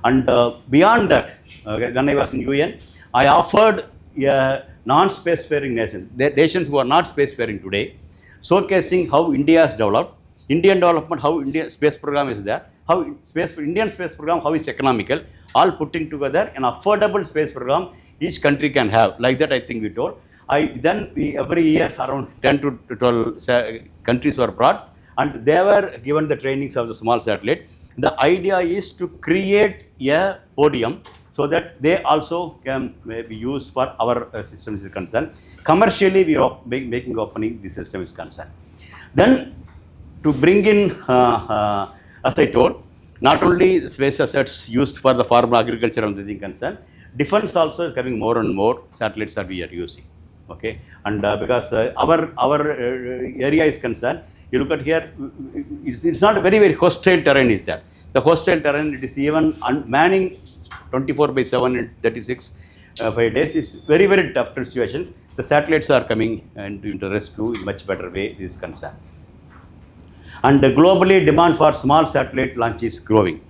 And beyond that, when I was in UN, I offered non-spacefaring nations, nations who are not spacefaring today, showcasing how India has developed, Indian development, how Indian space program is there, how Indian space program, how it's economical, all putting together an affordable space program each country can have. Like that, I think we told. Every year around 10 to 12 countries were brought, and they were given the trainings of the small satellite. The idea is to create a podium so that they also can be used for our systems is concerned. Commercially, we are making opening the system is concerned. Then to bring in, as I told, not only space assets used for the farm agriculture and the thing concerned, defense also is coming more and more satellites that we are using. Okay, and because our area is concerned, you look at here, it's not a very hostile terrain is there. The hostile terrain, it is even manning 24/7 and 36 5 days is very tough situation. The satellites are coming and into rescue in much better way is concerned. And globally, demand for small satellite launch is growing.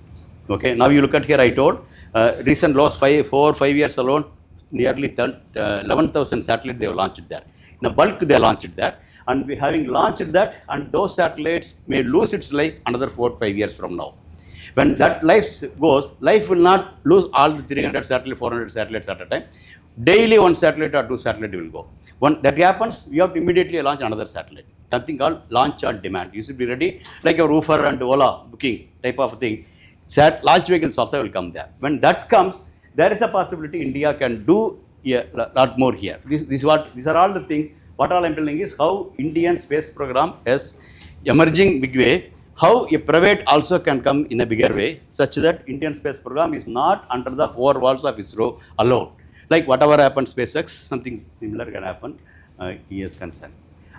Okay, now you look at here, I told, recent last 4 or 5 years alone, nearly 11,000 satellites they have launched there. In a bulk, they launched there. And we having launched that, and those satellites may lose its life another 4 or 5 years from now. When that life goes, life will not lose all the 300 satellites, 400 satellites at a time. Daily 1 satellite or 2 satellites will go. When that happens, we have to immediately launch another satellite. Something called launch on demand. You should be ready, like a Uber and Ola booking type of thing. Launch vehicles also will come there. When that comes, there is a possibility India can do a lot more here. These are all the things. What all I'm telling is how Indian space program is emerging big way. How a private also can come in a bigger way, such that Indian space program is not under the 4 walls of ISRO alone. Like whatever happened SpaceX, something similar can happen. He is concerned.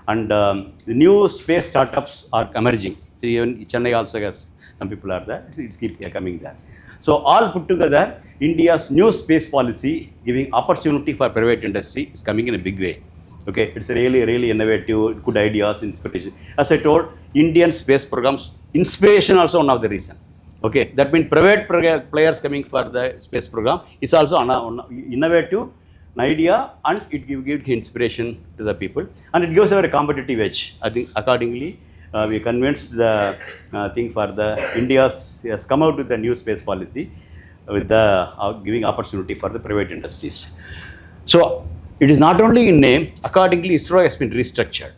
And the new space startups are emerging. Even Chennai also has some people are there. It's keep coming there. So all put together, India's new space policy giving opportunity for private industry is coming in a big way. Okay, it's really innovative, good ideas, inspiration. As I told, Indian space programs, inspiration also one of the reason. Okay, that means private players coming for the space program is also innovative idea, and it gives inspiration to the people, and it gives a very competitive edge. I think accordingly, we convinced the thing for the India has come out with the new space policy with the giving opportunity for the private industries. So it is not only in name, accordingly ISRO has been restructured.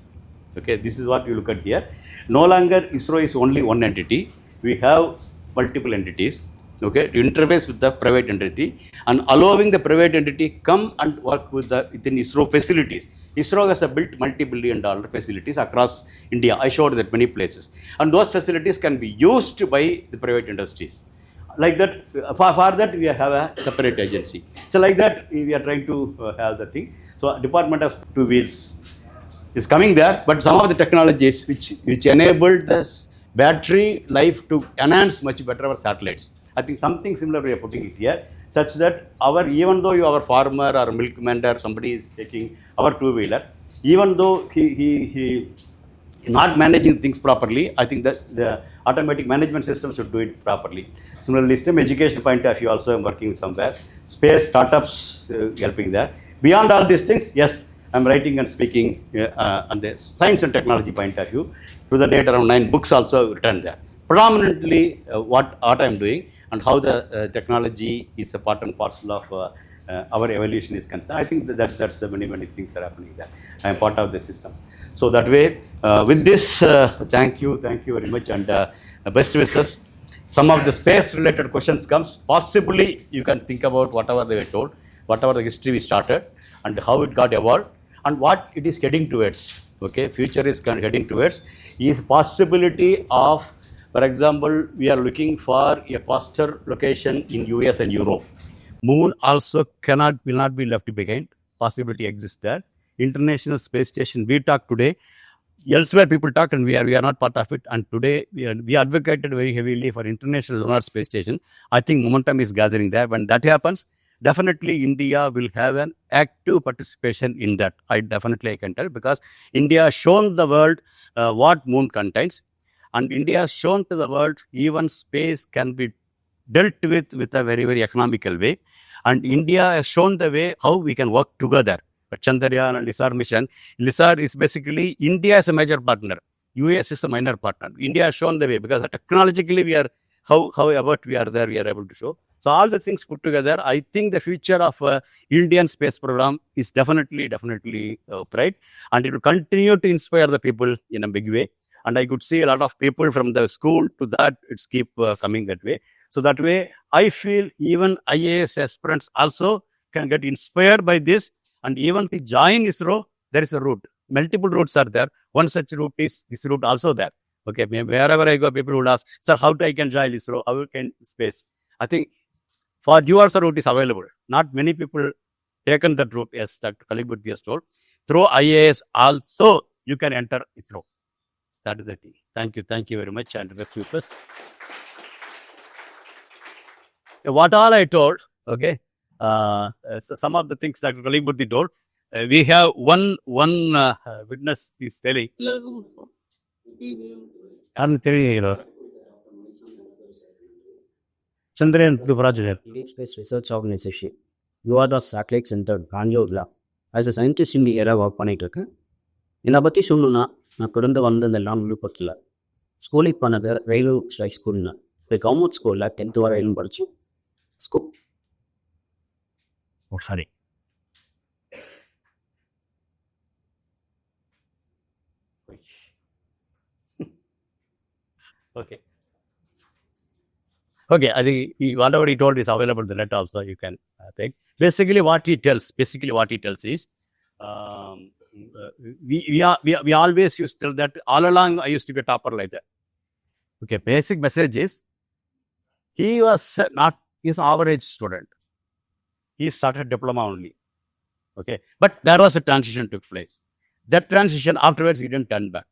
Okay, this is what you look at here. No longer ISRO is only one entity. We have multiple entities. Okay, to interface with the private entity and allowing the private entity come and work within ISRO facilities. ISRO has built multi-billion-dollar facilities across India. I showed that many places, and those facilities can be used by the private industries. Like that, for that we have a separate agency. So like that, we are trying to have the thing. So Department of Two Wheels is coming there, but some of the technologies which enabled this battery life to enhance much better our satellites. I think something similar we are putting it here, such that even though our farmer or milkman or somebody is taking our two-wheeler, even though he not managing things properly, I think that the automatic management system should do it properly. Similarly, STEM education point of view also I'm working somewhere. Space startups helping there. Beyond all these things, yes, I'm writing and speaking on the science and technology point of view. To the date, around 9 books also written there. Predominantly, what I'm doing and how the technology is a part and parcel of our evolution is concerned. I think that's many things are happening there. I am part of the system. So that way, with this, thank you very much, and best wishes. Some of the space-related questions comes. Possibly, you can think about whatever they were told, whatever the history we started, and how it got evolved, and what it is heading towards. Okay, future is heading towards is possibility of, for example, we are looking for a faster location in US and Europe. Moon also will not be left behind. Possibility exists there. International Space Station, we talk today. Elsewhere people talk, and we are not part of it. And today we advocated very heavily for International Lunar Space Station. I think momentum is gathering there. When that happens, definitely India will have an active participation in that. I can tell, because India has shown the world what moon contains, and India has shown to the world even space can be dealt with a very economical way. And India has shown the way how we can work together. But Chandrayaan and ISRO mission, ISRO is basically India is a major partner. US is a minor partner. India has shown the way, because technologically we are however we are there, we are able to show. So all the things put together, I think the future of Indian space program is definitely bright, and it will continue to inspire the people in a big way. and I could see a lot of people from the school to that, it's keep coming that way. So that way, I feel even IAS aspirants also can get inspired by this, and even to join ISRO, there is a route. Multiple routes are there. One such route is this route also there. Okay, wherever I go, people would ask, sir, how I can join ISRO? How can space? I think for you also route is available. Not many people taken that route, as Dr. Kaligurti has told. Through IAS also, you can enter ISRO. That is the thing. Thank you very much, and rest with us. What all I told, okay, so some of the things Dr. Kaligurti told, we have one witness is telling. Chandran Prajit. Indian Space Research Organization, UPSC Satellite Centre, Bangalore. As a scientist in the era of Panic. In a bati Suluna, I couldn't have under the long loop of killer. Schooling Panada, railway strike school. The government school like 10th or 11 virtue. School. Oh, sorry. Okay. Okay, I think whatever he told is available in the letter also, you can take. Basically, what he tells is, we always used to tell that all along I used to be a topper like that. Okay, basic message is, he was not his average student. He started diploma only. Okay, but there was a transition took place. That transition afterwards, he didn't turn back.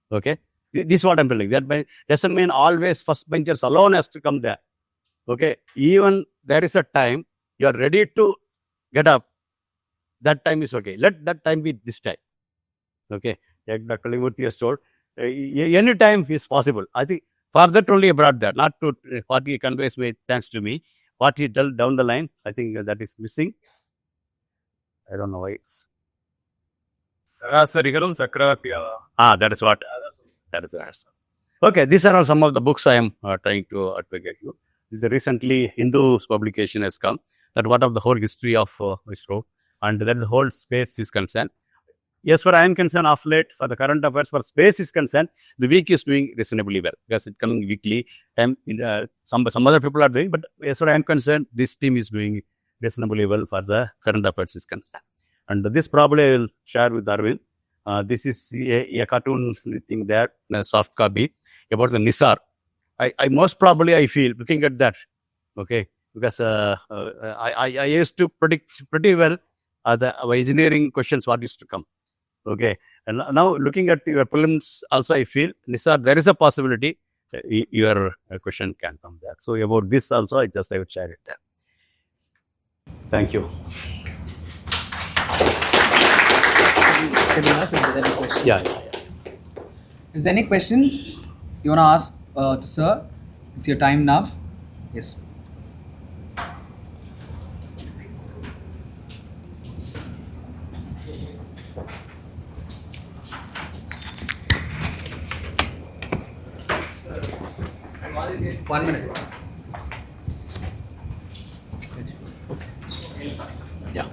Okay. This is what I'm telling. That doesn't mean always first benchers alone has to come there. Okay. Even there is a time you are ready to get up. That time is okay. Let that time be this time. Okay. Like Dr. Kaligurti has told, any time is possible. I think for that only I brought that. Not to what he conveys with thanks to me. What he told down the line, I think that is missing. I don't know why. That is what. That is the answer. Okay, these are all some of the books I am trying to advocate you. This is recently Hindu's publication has come, that what of the whole history of ISRO, and then the whole space is concerned. Yes, for I am concerned of late, for the current affairs, for space is concerned, the week is doing reasonably well, because it's coming weekly. Some other people are doing, but as far as I am concerned, this team is doing reasonably well for the current affairs is concerned. And this probably I will share with Arvind. This is a cartoon thing there, a soft copy about the NISAR. I most probably I feel looking at that, okay, because I used to predict pretty well the engineering questions what used to come, okay, and now looking at your prelims also I feel NISAR there is a possibility your question can come there. So about this also I would share it there. Thank you. Can you ask if there's any questions? Yeah. Is there any questions you want to ask to sir? It's your time now. Yes. One minute. Yeah.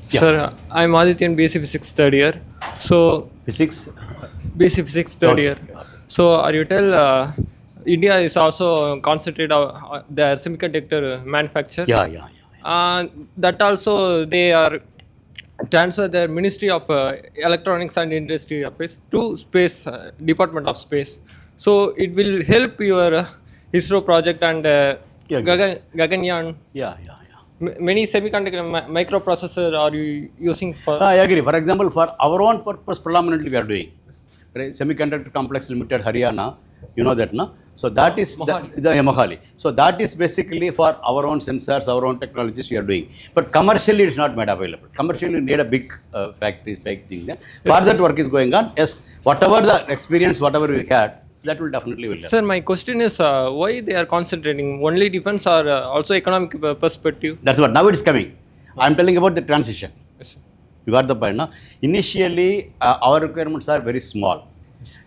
Sir, I'm Adityan, BSc Physics third year. So, Physics? BSc Physics third year. So, are you tell India is also concentrated on their semiconductor manufacture? Yeah. That also they are transfer their Ministry of Electronics and Industry Affairs to Space Department of Space. So, it will help your ISRO project and Gaganyaan. Yeah. Many semiconductor microprocessor are you using for? I agree. For example, for our own purpose, predominantly we are doing right? Semiconductor Complex Limited, Haryana. You know that, no? So that is Mohali. So that is basically for our own sensors, our own technologies we are doing. But commercially, it's not made available. Commercially, you need a big factory, big thing. There. For that work is going on. Yes, whatever the experience, whatever we had, that will definitely will. Sir, my question is why they are concentrating only defense or also economic perspective? That's what now it is coming. I am telling about the transition. Yes, sir. You got the point, no? Initially, our requirements are very small.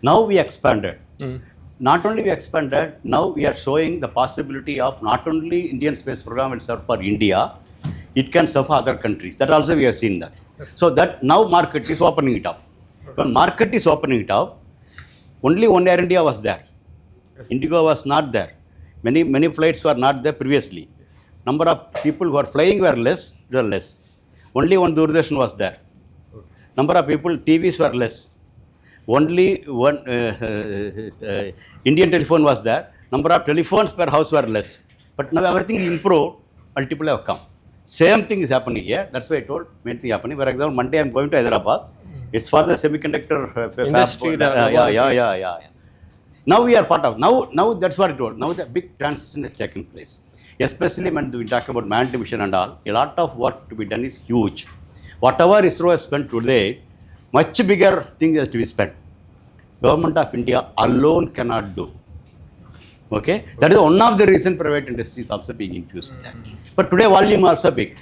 Now we expanded. Not only we expanded, now we are showing the possibility of not only Indian space program itself for India, it can serve other countries. That also we have seen that. So that now market is opening it up. When market is opening it up, only one Air India was there. Indigo was not there. Many flights were not there previously. Number of people who are flying were less. Only one Doordarshan was there. Number of people, TVs were less. Only one Indian telephone was there. Number of telephones per house were less. But now everything is improved, multiple have come. Same thing is happening here. That's why I told main thing happening. For example, Monday I am going to Hyderabad. It's for the semiconductor Industry. Yeah. Now we are part of. Now that's what I told. Now the big transition has taken place. Especially when we talk about manned mission and all, a lot of work to be done is huge. Whatever ISRO has spent today, much bigger thing has to be spent. Government of India alone cannot do. Okay, that is one of the reason private industry is also being infused there. But today volume also big.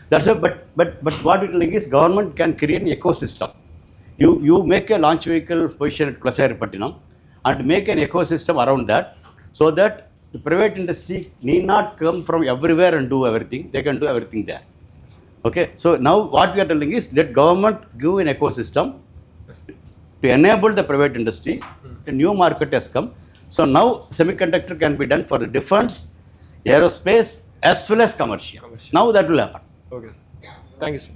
That's a, but what it like is government can create an ecosystem. You make a launch vehicle position at Klasaripattinam and make an ecosystem around that, so that the private industry need not come from everywhere and do everything. They can do everything there. Okay, so now what we are telling is that government give an ecosystem to enable the private industry. A new market has come. So now semiconductor can be done for the defense, aerospace, as well as commercial. Now that will happen. Okay. Thank you, sir.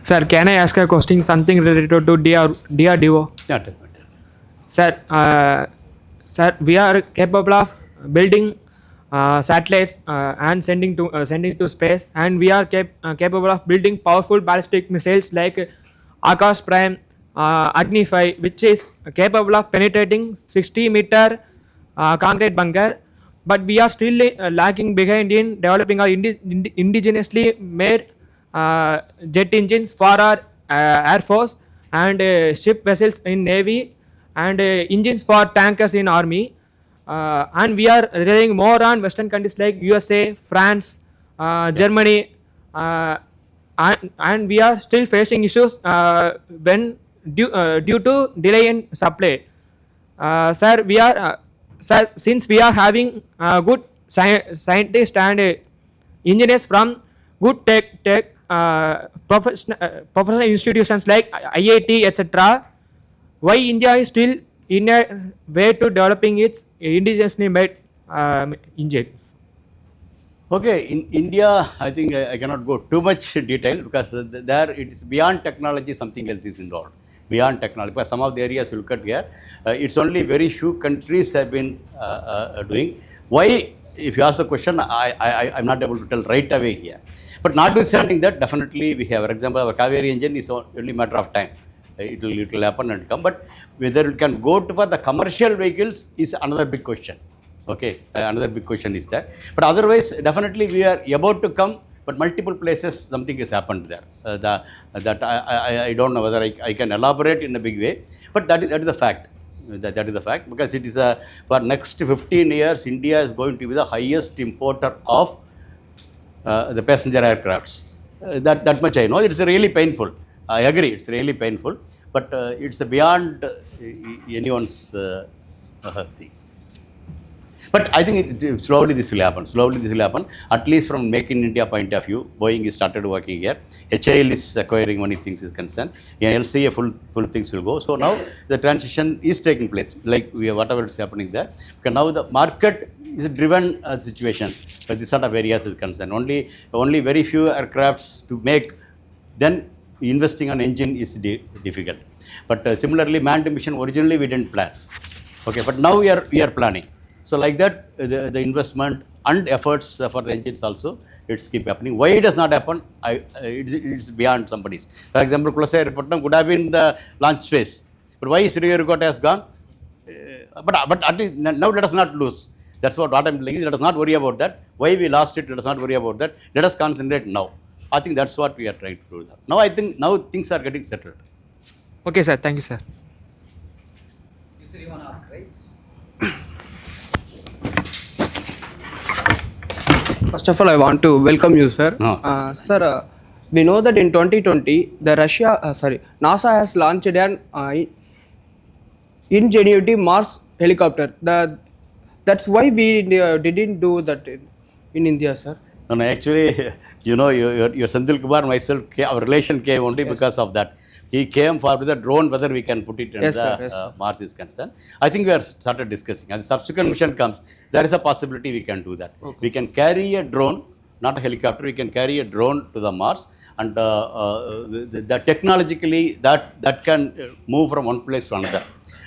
Sir, can I ask a question something related to DRDO? Yeah, definitely. Sir, we are capable of building satellites and sending to space, and we are capable of building powerful ballistic missiles like Akash Prime, Agni 5, which is capable of penetrating 60-meter concrete bunker. But we are still lagging behind in developing our indigenously made jet engines for our Air Force and ship vessels in Navy and engines for tankers in Army. And we are relying more on Western countries like USA, France, Germany, and we are still facing issues when due to delay in supply. Sir, since we are having good scientists and engineers from good tech professional institutions like IIT, etc., why India is still in a way to developing its indigenously made engines? Okay, in India, I think I cannot go too much detail because there it is beyond technology, something else is involved. Beyond technology, because some of the areas you look at here, it's only very few countries have been doing. Why? If you ask the question, I'm not able to tell right away here. But notwithstanding that, definitely we have, for example, our Kaveri engine is only a matter of time. It will happen and come. But whether it can go to for the commercial vehicles is another big question. Okay, another big question is that. But otherwise, definitely we are about to come. But multiple places something has happened there. That I don't know whether I can elaborate in a big way. But that is the fact. That is the fact, because it is for next 15 years, India is going to be the highest importer of the passenger aircrafts. That much I know. It's really painful. I agree, it's really painful. But it's beyond anyone's thing. But I think slowly this will happen. At least from Make in India point of view, Boeing has started working here. HAL is acquiring many things is concerned. LCA full things will go. So now the transition is taking place. Like whatever is happening there. Because now the market is a driven situation. But this sort of areas is concerned. Only very few aircrafts to make. Then investing on engine is difficult. But similarly, manned mission originally we didn't plan. Okay, but now we are planning. So like that, the investment and efforts for the engines also, it's keep happening. Why it does not happen? It's beyond somebody's. For example, Klasaripattinam could have been the launch space, but why Sriharikota has gone? But at least now let us not lose. That's what I'm telling you. Let us not worry about that. Why we lost it? Let us not worry about that. Let us concentrate now. I think that's what we are trying to do. Now I think things are getting settled. Okay, sir. Thank you, sir. You said you want to ask, right? First of all, I want to welcome you, sir. No. Sir, we know that in 2020, NASA has launched an Ingenuity Mars helicopter. That's why we didn't do that in India, sir. No, no, actually, your Senthil Kumar, myself, our relation came only because of that. He came for the drone, whether we can put it in Yes, the sir. Yes, sir. Mars is concerned. I think we are started discussing. And the subsequent mission comes, there is a possibility we can do that. Okay. We can carry a drone, not a helicopter, we can carry a drone to the Mars, and the technologically that can move from one place to another.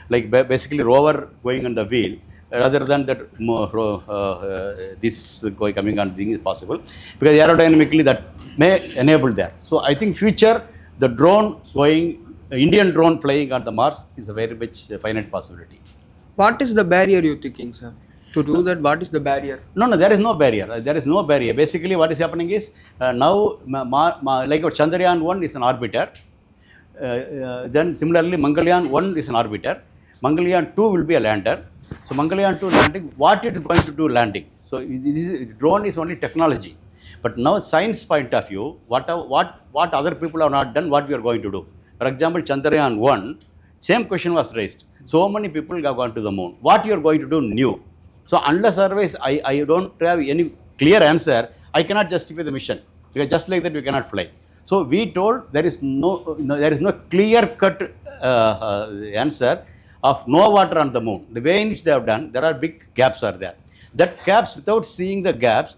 Like basically rover going on the wheel, rather than that this coming on thing is possible, because aerodynamically that may enable that. So I think future the drone going, Indian drone flying on the Mars is a very much finite possibility. What is the barrier you thinking, sir? To do that, what is the barrier? No, there is no barrier. There is no barrier. Basically, what is happening is now, like Chandrayaan 1 is an orbiter. Then similarly, Mangalyaan 1 is an orbiter. Mangalyaan 2 will be a lander. So Mangalyaan 2 landing, what it is going to do landing? So drone is only technology. But now science point of view, what other people have not done, what we are going to do. For example, Chandrayaan 1, same question was raised. So many people have gone to the moon. What you are going to do new? So unless otherwise I don't have any clear answer, I cannot justify the mission. Because just like that we cannot fly. So we told there is no clear cut answer of no water on the moon. The way in which they have done, there are big gaps are there. That gaps, without seeing the gaps,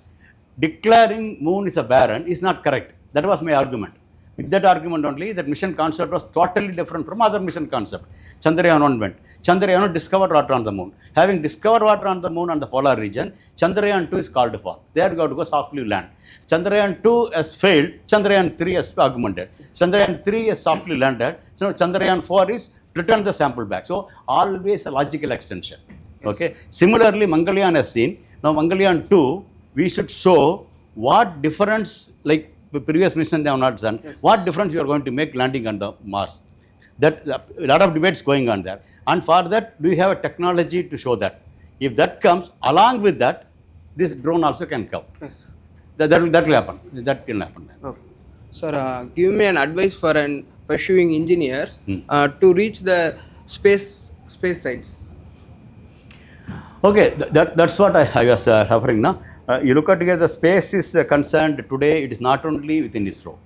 declaring moon is a barren is not correct. That was my argument. With that argument only, that mission concept was totally different from other mission concept. Chandrayaan 1 went. Chandrayaan 1 discovered water on the moon. Having discovered water on the moon and the polar region, Chandrayaan 2 is called for. There you got to go softly land. Chandrayaan 2 has failed. Chandrayaan 3 has augmented. Chandrayaan 3 has softly landed. So Chandrayaan 4 is return the sample back. So always a logical extension. Okay. Similarly, Mangalyaan has seen. Now Mangalyaan 2, we should show what difference, like the previous mission they have not done, what difference you are going to make landing on the Mars. That a lot of debates going on there. And for that, do you have a technology to show that? If that comes, along with that, this drone also can come. Yes. That will happen. That can happen. Okay. Sir, give me an advice for an pursuing engineers to reach the space sites. Okay, that's what I was referring now. You look at the space is concerned today, it is not only within ISRO.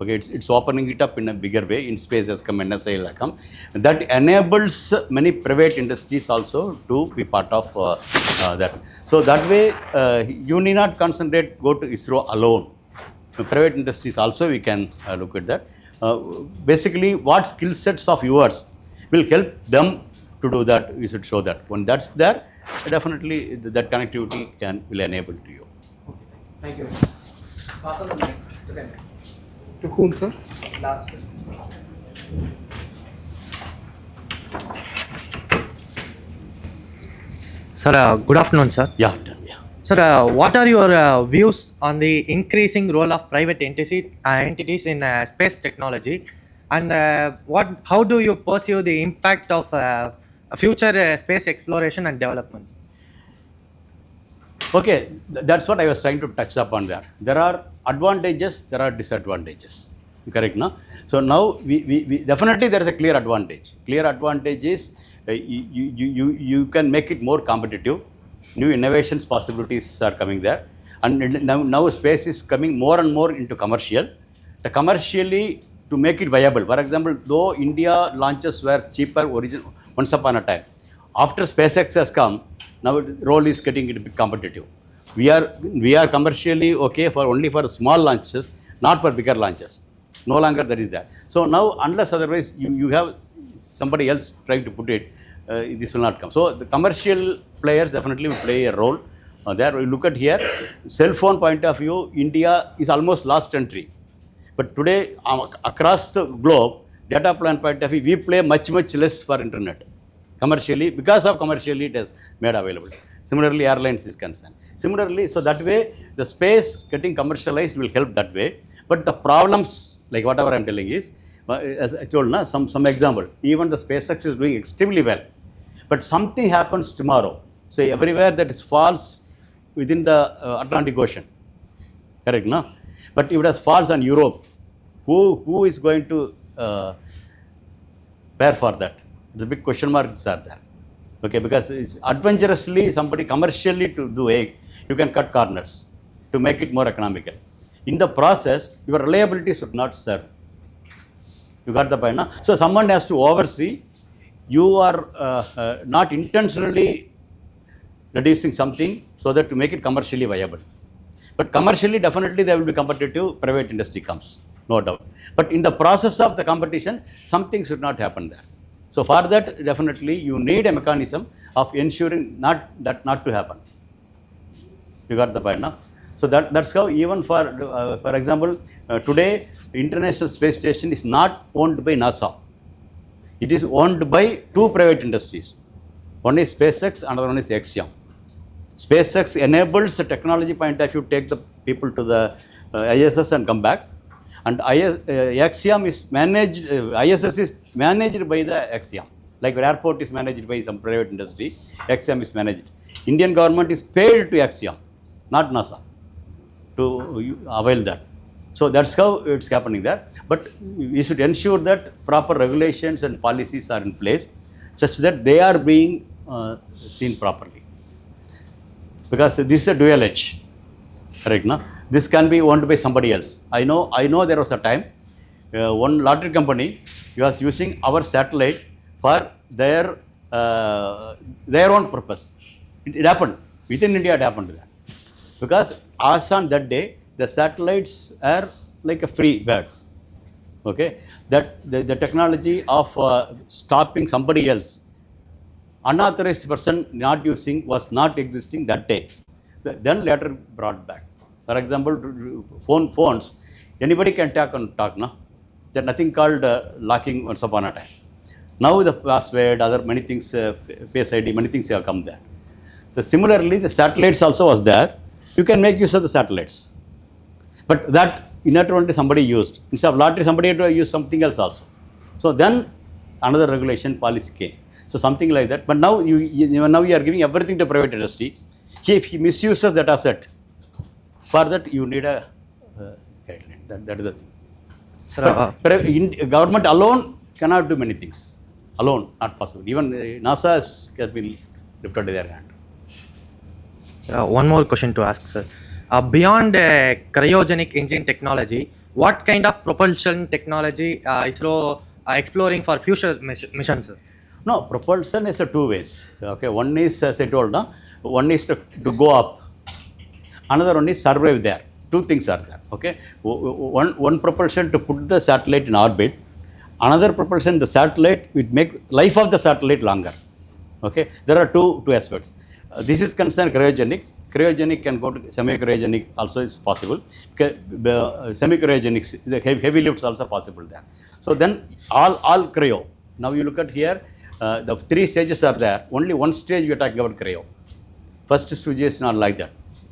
Okay, it's opening it up in a bigger way. In space has come, NSA will come. That enables many private industries also to be part of that. So that way, you need not concentrate, go to ISRO alone. Private industries also we can look at that. Basically, what skill sets of yours will help them to do that, we should show that. When that's there, definitely that connectivity will enable to you. Okay. Thank you. Pass on the mic to Ken. To whom, sir? Last question. Sir, good afternoon, sir. Yeah, done, yeah. Sir, what are your views on the increasing role of private entities in space technology, and how do you pursue the impact of future space exploration and development? Okay, that's what I was trying to touch upon there. There are advantages, there are disadvantages. Correct, no? So now we definitely there is a clear advantage. Clear advantage is you can make it more competitive. New innovations possibilities are coming there, and now space is coming more and more into commercial. The commercially to make it viable. For example, though India launches were cheaper once upon a time, after SpaceX has come, now the role is getting it bit competitive. We are commercially okay for only for small launches, not for bigger launches. No longer that is that. So now, unless otherwise you have somebody else trying to put it, this will not come. So the commercial players definitely will play a role. There we look at here, cell phone point of view, India is almost last entry. But today, across the globe, data plan point of view, we play much less for internet. Commercially, because of commercially it is made available. Similarly, airlines is concerned. Similarly, so that way, the space getting commercialized will help that way. But the problems, like whatever I'm telling is, as I told, some example, even the SpaceX is doing extremely well. But something happens tomorrow. Say everywhere that is falls within the Atlantic Ocean. Correct, no? But if it has falls on Europe, who is going to bear for that? The big question marks are there. Okay, because it's adventurously somebody commercially to do it, you can cut corners to make it more economical. In the process, your reliability should not serve. You got the point, no? So someone has to oversee. You are not intentionally reducing something so that to make it commercially viable. But commercially, definitely there will be competitive, private industry comes, no doubt. But in the process of the competition, something should not happen there. So for that, definitely you need a mechanism of ensuring not to happen. You got the point, no? So that's how even for example, today International Space Station is not owned by NASA. It is owned by two private industries. One is SpaceX, another one is Axiom. SpaceX enables the technology point of view, take the people to the ISS and come back. And Axiom is managed, ISS is managed by the Axiom. Like your airport is managed by some private industry, Axiom is managed. Indian government is paid to Axiom, not NASA, to avail that. So that's how it's happening there. But we should ensure that proper regulations and policies are in place such that they are being seen properly. Because this is a dual edge, correct? No? This can be owned by somebody else. I know there was a time one lottery company was using our satellite for their own purpose. It happened within India. It happened that because as on that day the satellites are like a free bird. Okay, that the technology of stopping somebody else, unauthorized person not using, was not existing that day. Then later brought back. For example, phones, anybody can talk, no? There's nothing called locking once upon a time. Now the password, other many things, Face ID, many things have come there. So similarly, the satellites also was there. You can make use of the satellites. But that inadvertently somebody used. Instead of lottery, somebody had to use something else also. So then another regulation policy came. So something like that. But now now you are giving everything to private industry. If he misuses that asset, for that you need a guideline. That is the thing. Sir, Government alone cannot do many things. Alone, not possible. Even NASA has been lifted their hand. sir, one more question to ask, sir. Beyond cryogenic engine technology, what kind of propulsion technology ISRO exploring for future missions, sir? No, propulsion is a two ways. Okay, one is, as I told, no? One is to go up. Another one is survive there. Two things are there. Okay, one propulsion to put the satellite in orbit. Another propulsion, the satellite, will make life of the satellite longer. Okay, there are two aspects. This is concerned cryogenic. Cryogenic can go to semi-cryogenic also is possible. Semi-cryogenics, the heavy lifts also possible there. So then all cryo. Now you look at here, the three stages are there. Only one stage we are talking about cryo. First stage is not like that,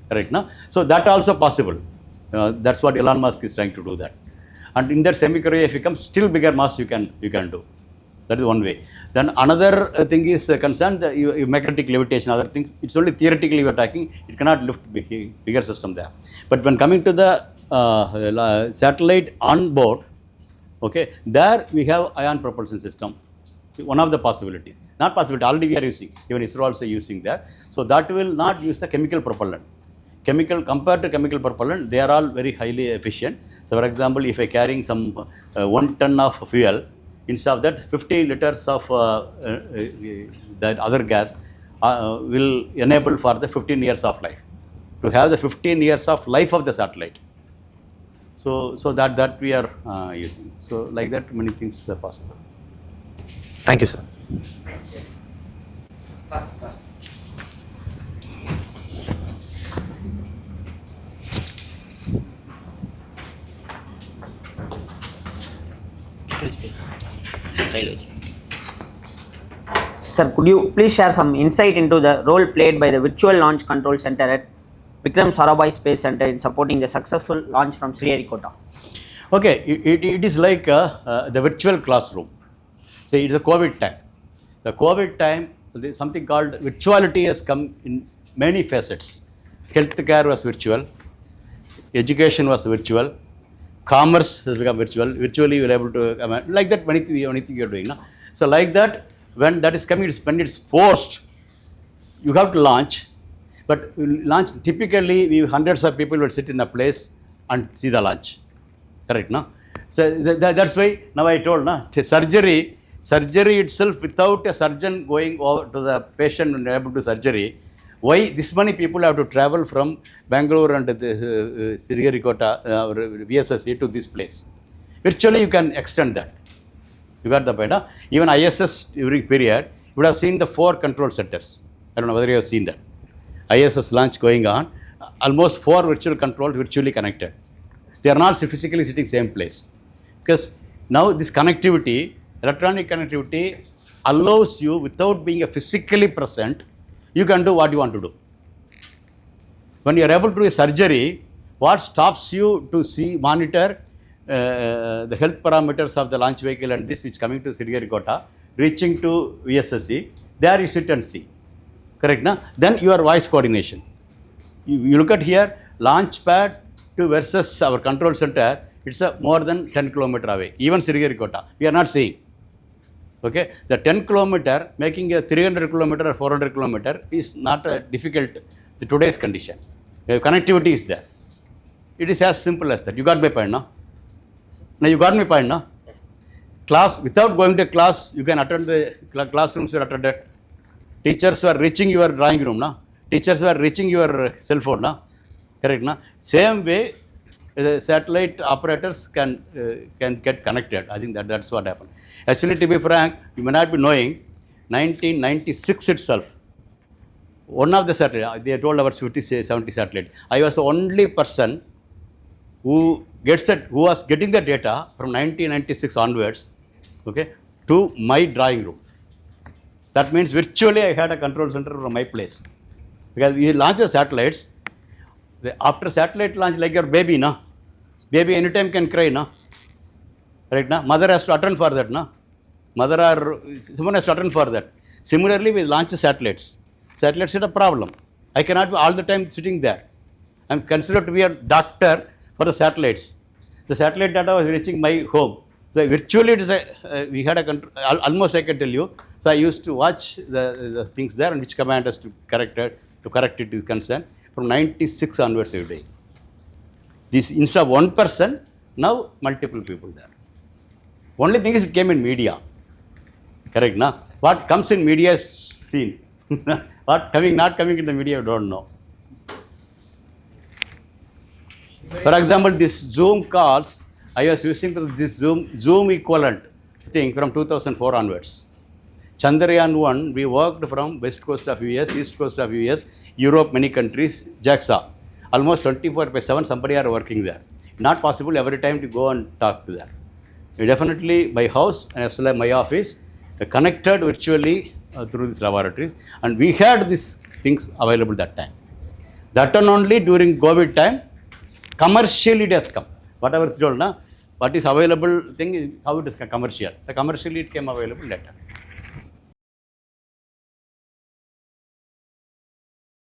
correct? No? So that also possible. That's what Elon Musk is trying to do that. And in that semi-cryo, if it comes still bigger mass, you can do. That is one way. Then another thing is concerned magnetic levitation, other things. It's only theoretically we are talking. It cannot lift bigger system there. But when coming to the satellite on board, okay, there we have ion propulsion system. One of the possibilities. Not possibility. Already we are using. Even ISRO also using that. So that will not use the chemical propellant. Compared to chemical propellant, they are all very highly efficient. So for example, if I carrying some 1 ton of fuel, instead of that 50 liters of that other gas will enable for the 15 years of life. To have the 15 years of life of the satellite. So that we are using. So like that many things are possible. Thank you, sir. Sir, could you please share some insight into the role played by the Virtual Launch Control Center at Vikram Sarabhai Space Center in supporting the successful launch from Sriharikota? Okay, it is like the virtual classroom. Say it's a COVID time. The COVID time, there is something called virtuality has come in many facets. Healthcare was virtual, education was virtual, commerce has become virtual. Virtually, you will able to like that. Anything you are doing, no? So like that, when that is coming, when it's forced, you have to launch. But launch typically, hundreds of people will sit in a place and see the launch. Correct, no? So that's why now I told, no, surgery itself, without a surgeon going over to the patient and able to surgery, why this many people have to travel from Bangalore and Sriharikota or VSSC to this place? Virtually, you can extend that. You got the point, huh? Even ISS during period, you would have seen the 4 control centers. I don't know whether you have seen that. ISS launch going on, almost 4 virtual controls virtually connected. They are not physically sitting same place. Because now this connectivity, electronic connectivity, allows you, without being physically present, you can do what you want to do. When you are able to do a surgery, what stops you to see, monitor the health parameters of the launch vehicle and this which coming to Sriharikota, reaching to VSSC, there you sit and see. Correct, na? Then your voice coordination. You look at here, launch pad to versus our control center, it's more than 10 kilometer away. Even Sriharikota, we are not seeing. Okay, the 10 kilometer making a 300 kilometer or 400 kilometer is not difficult to today's condition. Connectivity is there. It is as simple as that. You got my point, no? Now you got my point, no? Yes. Class, without going to class, you can attend the classrooms you attended. Teachers were reaching your drawing room, no? Teachers were reaching your cell phone, no? Correct, no? Same way, the satellite operators can get connected. I think that's what happened. Actually, to be frank, you may not be knowing, 1996 itself, one of the satellite, they told about 70 satellite. I was the only person who was getting the data from 1996 onwards, okay, to my drawing room. That means virtually I had a control center from my place. Because we launch the satellites, after satellite launch, like your baby, no? Baby anytime can cry, no? Right, no? Mother has to attend for that, no? Mother or someone has to attend for that. Similarly, we launch satellites. Satellites is a problem. I cannot be all the time sitting there. I am considered to be a doctor for the satellites. The satellite data was reaching my home. So virtually, it is we had a control, almost I can tell you. So I used to watch the things there and which command has to correct it is concerned from 96 onwards every day. This instead of one person, now multiple people there. Only thing is it came in media. Correct, na? What comes in media is seen. What not coming in the media, you don't know. For example, this Zoom calls, I was using this Zoom equivalent thing from 2004 onwards. Chandrayaan 1, we worked from west coast of US, east coast of US, Europe, many countries, JAXA. Almost 24/7 somebody are working there. Not possible every time to go and talk to them. Definitely my house and as well as my office connected virtually through these laboratories, and we had these things available that time. That one only during COVID time, commercially it has come. Whatever you told, na, what is available thing, how it is commercial. The commercially it came available later.